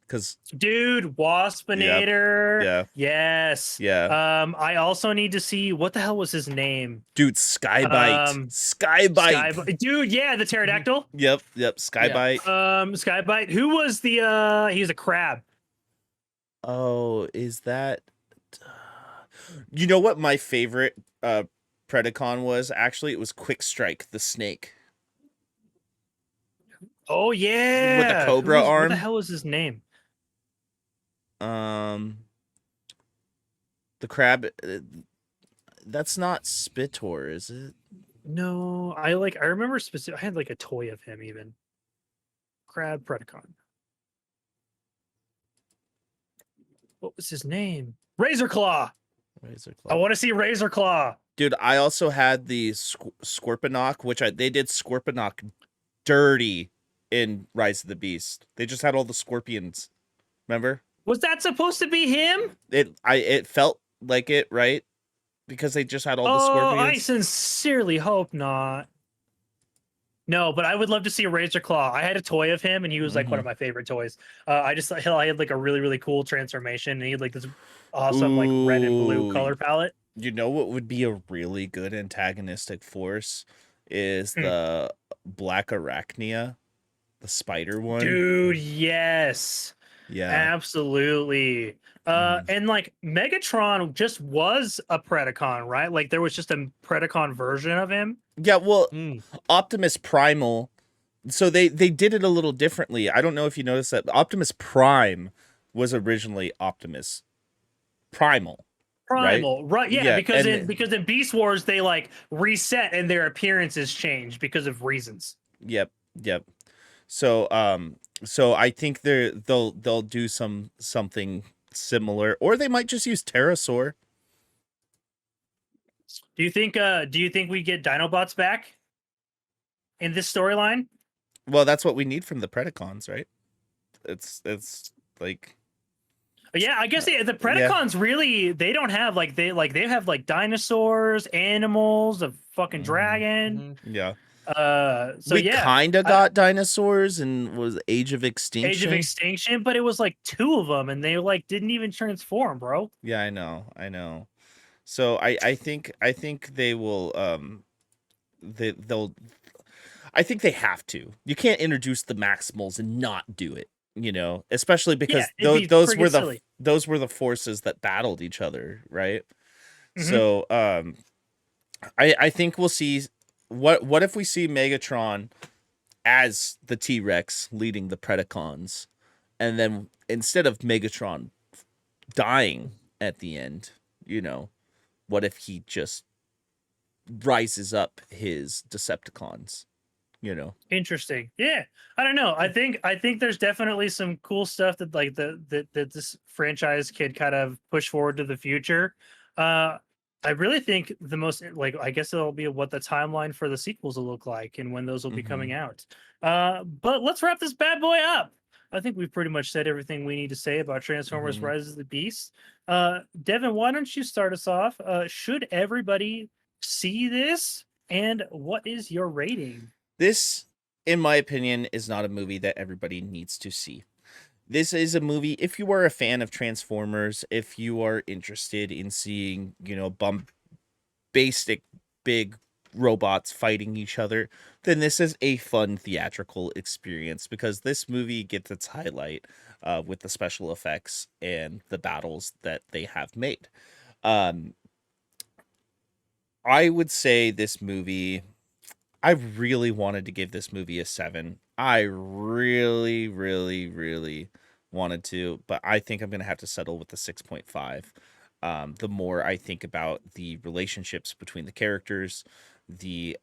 because Dude, Waspinator. yeah, Yes. yeah. I also need to see, what the hell was his name? Dude, Skybite. Skybite. Dude, yeah, the pterodactyl. Yep, Skybite. Skybite. Who was the he was a crab. Oh, is that You know what my favorite Predacon was? Actually, it was Quick Strike, the snake. Oh yeah. With the cobra What arm? the hell was his name? The crab that's not Spitor, is it? No, I remember specific. I had like a toy of him even. Crab Predacon. What was his name? Razor Claw. Razor I Claw. want to see Razor Claw. Dude, I also had the Scorponok, which they did Scorponok dirty in Rise of the Beast. They just had all the scorpions. Remember? Was that supposed to be him? It felt like it, right? Because they just had all the I scorpions. sincerely hope not. No, but I would love to see a Razor Claw. I had a toy of him, and he was like one of my favorite toys. I had like a really, really cool transformation, and he had like this awesome like red and blue Ooh. color palette. You know what would be a really good antagonistic force is the Black Arachnia, the spider one. Dude, yes. Yeah. Absolutely. And like Megatron just was a Predacon, right? Like there was just a Predacon version of him. Yeah, well, Mm. Optimus Primal. So they did it a little differently. I don't know if you noticed that Optimus Prime was originally Optimus Primal. Primal, right? Yeah, Yeah, because and- because in Beast Wars they like reset and their appearances changed because of reasons. Yep. So I think they'll do something similar, or they might just use pterosaur. Do you think we get Dinobots back in this storyline? Well, that's what we need from the Predacons, right? It's like Yeah, I guess the yeah. Predacons really they don't have they have like dinosaurs, animals, a fucking dragon. Yeah. So We yeah, kind of got dinosaurs and was Age of Extinction. Age of Extinction, but it was like 2 of them, and they like didn't even transform, bro. Yeah, I know. So I think they will they'll I think they have to. You can't introduce the Maximals and not do it, especially because Yeah, it'd be those friggin' were silly. those were the forces that battled each other, right? Mhm. So I think we'll see what if we see Megatron as the T-Rex leading the Predacons, and then instead of Megatron dying at the end, what if he just rises up his Decepticons, Interesting. Yeah, I don't know. I think there's definitely some cool stuff that like that this franchise could kind of push forward to the future. I really think the most like I guess it'll be what the timeline for the sequels will look like and when those will be coming out. But let's wrap this bad boy up. I think we've pretty much said everything we need to say about Transformers: Rise of the Beast. Devin, why don't you start us off? Should everybody see this? And what is your rating? This, in my opinion, is not a movie that everybody needs to see. This is a movie, if you are a fan of Transformers, if you are interested in seeing, basic big robots fighting each other, then this is a fun theatrical experience because this movie gets its highlight with the special effects and the battles that they have made. I would say this movie, I really wanted to give this movie a 7. I really, really, really wanted to, but I think I'm going to have to settle with the 6.5. The more I think about the relationships between the characters, the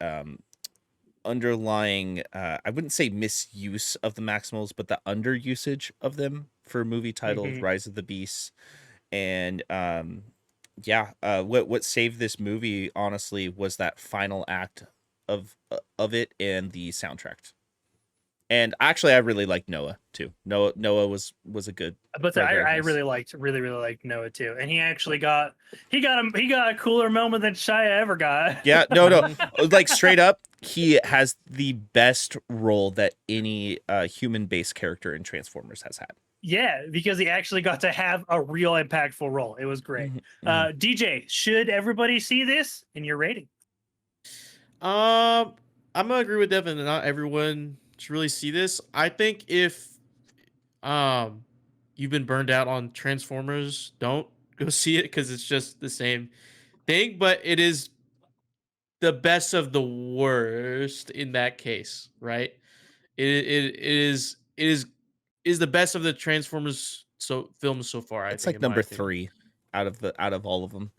underlying, I wouldn't say misuse of the Maximals, but the underusage of them for a movie titled Rise of the Beasts. And what saved this movie, honestly, was that final act of it and the soundtrack. And actually, I really liked Noah too. Noah was a good. But I really liked Noah too, and he actually got a cooler moment than Shia ever got. Yeah, no, like straight up, he has the best role that any human-based character in Transformers has had. Yeah, because he actually got to have a real impactful role. It was great. DJ, should everybody see this in your rating? I'm gonna agree with Devin that not everyone should really see this. I think if you've been burned out on Transformers, don't go see it because it's just the same thing. But it is the best of the worst in that case, right? It is the best of the Transformers films so far. It's I think like in my number opinion. 3 out of all of them.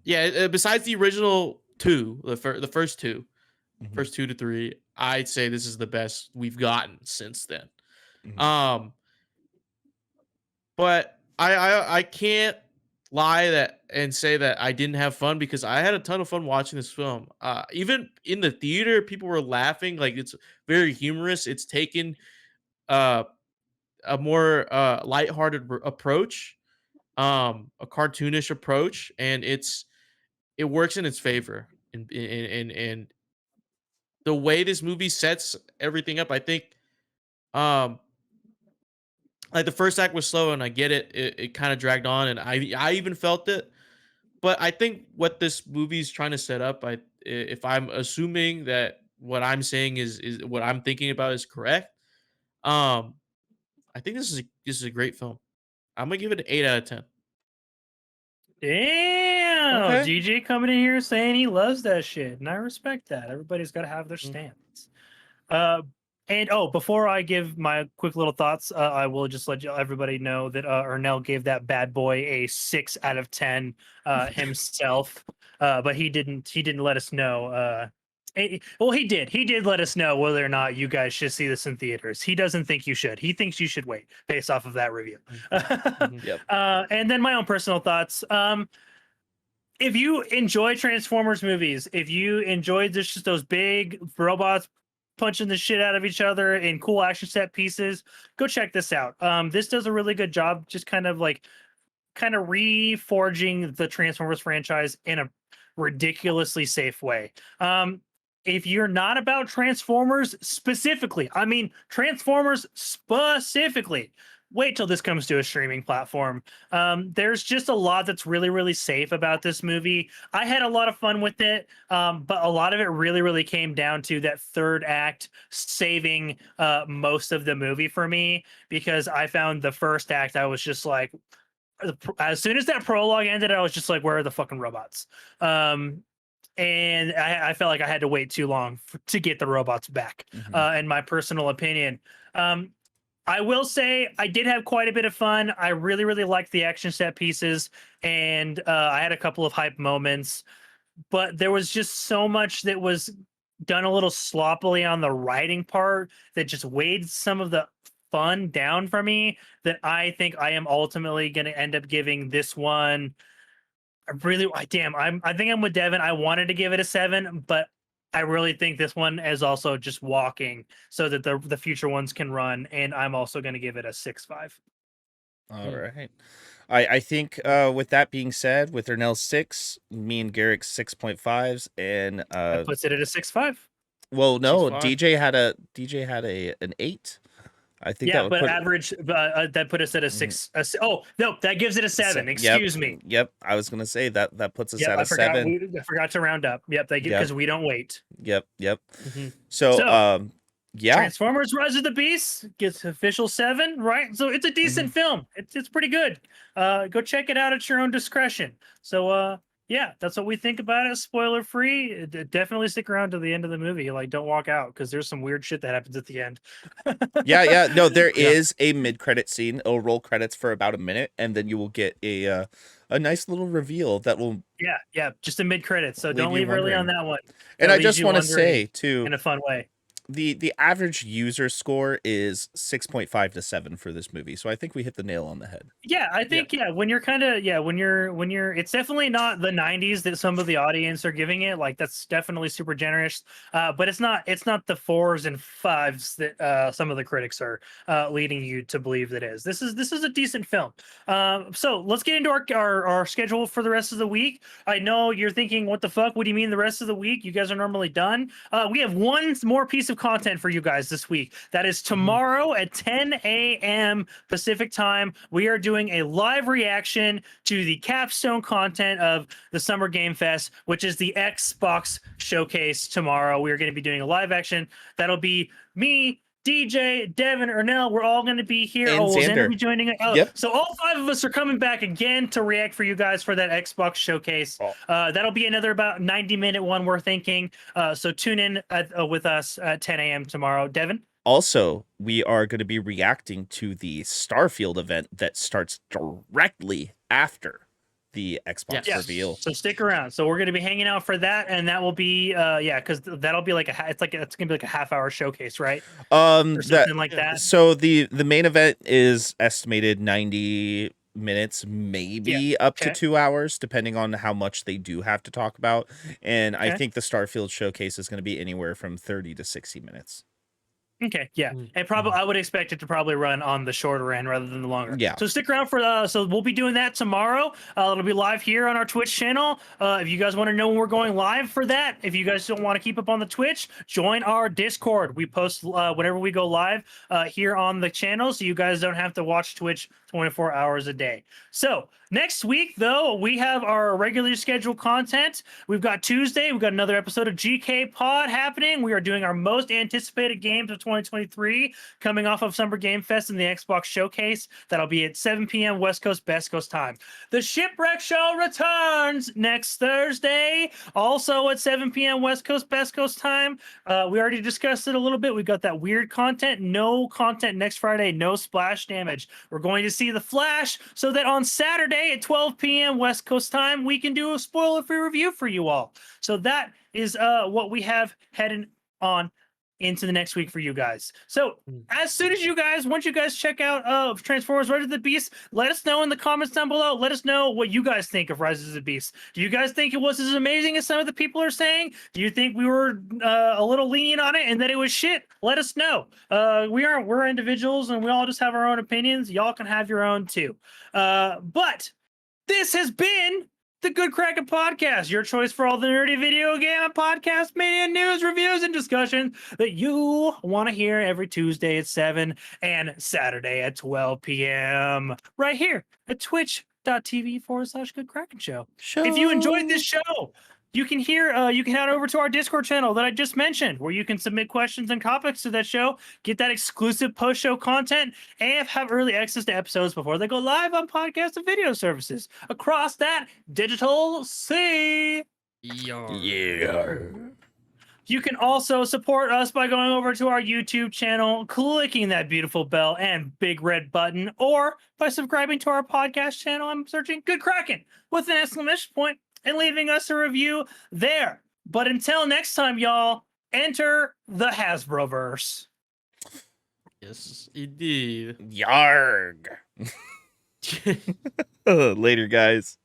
Yeah, besides the original two, the first two, Mhm. first 2 to 3, I'd say this is the best we've gotten since then. Mhm. But I can't lie and say that I didn't have fun because I had a ton of fun watching this film. Even in the theater, people were laughing. Like, it's very humorous. It's taken a more lighthearted approach, a cartoonish approach, and it works in its favor. And the way this movie sets everything up, I think, like the first act was slow, and I get it. It kind of dragged on, and I even felt it. But I think what this movie's trying to set up, if I'm assuming that what I'm saying is what I'm thinking about is correct, I think this is a great film. I'm gonna give it an 8 out of 10. Damn, Okay. DJ coming in here saying he loves that shit, and I respect that. Everybody's got to have their stance. And before I give my quick little thoughts, I will just let everybody know that Ernell gave that bad boy a 6 out of 10 himself, but he didn't let us know Well, he did. He did let us know whether or not you guys should see this in theaters. He doesn't think you should. He thinks you should wait, based off of that review. Yep. And then my own personal thoughts. If you enjoy Transformers movies, if you enjoyed just those big robots punching the shit out of each other in cool action set pieces, go check this out. This does a really good job, just kind of reforging the Transformers franchise in a ridiculously safe way. If you're not about Transformers specifically, I mean Transformers specifically, wait till this comes to a streaming platform. There's just a lot that's really, really safe about this movie. I had a lot of fun with it, but a lot of it really, really came down to that third act saving most of the movie for me, because I found the first act, I was just like, as soon as that prologue ended, I was just like, where are the fucking robots? And I felt like I had to wait too long to get the robots back. In my personal opinion, I will say I did have quite a bit of fun. I really, really liked the action set pieces, and I had a couple of hype moments, but there was just so much that was done a little sloppily on the writing part that just weighed some of the fun down for me, that I think I am ultimately going to end up giving this one. I think I'm with Devin. I wanted to give it a 7, but I really think this one is also just walking so that the future ones can run, and I'm also going to give it a 6.5. All right. I think with that being said, with Ernell's 6, me and Garrick's 6.5s, and That puts it at a 6.5. well, no, 6.5. DJ had an 8. I think that Yeah, would but put average that put us at a 6. Oh no, that gives it a 7. Excuse me. Yep, I was gonna say that puts us Yep, at I a forgot. 7. I forgot to round up. Yep, they get Yep. because we don't wait. Yep. Mhm. So, So, yeah, Transformers: Rise of the Beast gets official 7, right? So it's a decent film. It's pretty good. Go check it out at your own discretion. So yeah, that's what we think about it. Spoiler free. Definitely stick around to the end of the movie. Like, don't walk out, because there's some weird shit that happens at the end. yeah. No, there Yeah. is a mid-credit scene. It'll roll credits for about a minute, and then you will get a nice little reveal that will. Yeah, just a mid credits. So Leave don't you leave early on wondering. that one. And That I leaves just you want to wondering say too, in a fun way. the average user score is 6.5 to 7 for this movie. So I think we hit the nail on the head. Yeah, I think when you're when you're it's definitely not the 90s that some of the audience are giving it. Like, that's definitely super generous. But it's not the 4s and 5s that some of the critics are leading you to believe that is. This is a decent film. So let's get into our schedule for the rest of the week. I know you're thinking, what the fuck? What do you mean the rest of the week? You guys are normally done. We have one more piece of content for you guys this week. That is tomorrow at 10 a.m. Pacific time. We are doing a live reaction to the capstone content of the Summer Game Fest, which is the Xbox showcase tomorrow. We are going to be doing a live action. That'll be me, DJ, Devin, Ernell. We're all going to be here. And will Xander Xander. be joining? Yep. So all 5 of us are coming back again to react for you guys for that Xbox showcase. That'll be another about 90-minute one, we're thinking. So tune in with us at 10 a.m. tomorrow. Devin? Also, we are going to be reacting to the Starfield event that starts directly after the Xbox Yes. reveal. So stick around. So we're going to be hanging out for that, and that will be because that'll be like it's going to be like a half-hour showcase, right? Or something like that. So the main event is estimated 90 minutes, maybe up to 2 hours, depending on how much they do have to talk about. And I think the Starfield showcase is going to be anywhere from 30 to 60 minutes. Okay, yeah, and probably I would expect it to probably run on the shorter end rather than the longer. Yeah. So stick around for so we'll be doing that tomorrow. It'll be live here on our Twitch channel. If you guys want to know when we're going live for that, if you guys don't want to keep up on the Twitch, join our Discord. We post whenever we go live here on the channel, so you guys don't have to watch Twitch 24 hours a day. So next week, though, we have our regularly scheduled content. We've got Tuesday. We've got another episode of GK Pod happening. We are doing our most anticipated games of 2024. 2023, coming off of Summer Game Fest and the Xbox Showcase. That'll be at 7 p.m. West Coast, Best Coast time. The Shipwreck Show returns next Thursday, also at 7 p.m. West Coast, Best Coast time. We already discussed it a little bit. We got that weird content. No content next Friday. No splash damage. We're going to see The Flash so that on Saturday at 12 p.m. West Coast time, we can do a spoiler-free review for you all. So that is what we have heading on into the next week for you guys. So as soon as once you guys check out Transformers Rise of the Beast, let us know in the comments down below. Let us know what you guys think of Rise of the Beast. Do you guys think it was as amazing as some of the people are saying? Do you think we were a little lenient on it and that it was shit? Let us know. We're individuals and we all just have our own opinions. Y'all can have your own too. But this has been the Good Kraken Podcast, your choice for all the nerdy video game and podcast media news, reviews, and discussions that you want to hear every Tuesday at 7 and Saturday at 12 p.m. right here at twitch.tv/Good Kraken Show. If you enjoyed this show, you can head over to our Discord channel that I just mentioned, where you can submit questions and topics to that show, get that exclusive post-show content, and have early access to episodes before they go live on podcast and video services across that digital sea. Yeah. You can also support us by going over to our YouTube channel, clicking that beautiful bell and big red button, or by subscribing to our podcast channel and searching Good Kraken with an exclamation point and leaving us a review there. But until next time, y'all, enter the Hasbroverse. Yes, indeed. Yarg. Later, guys.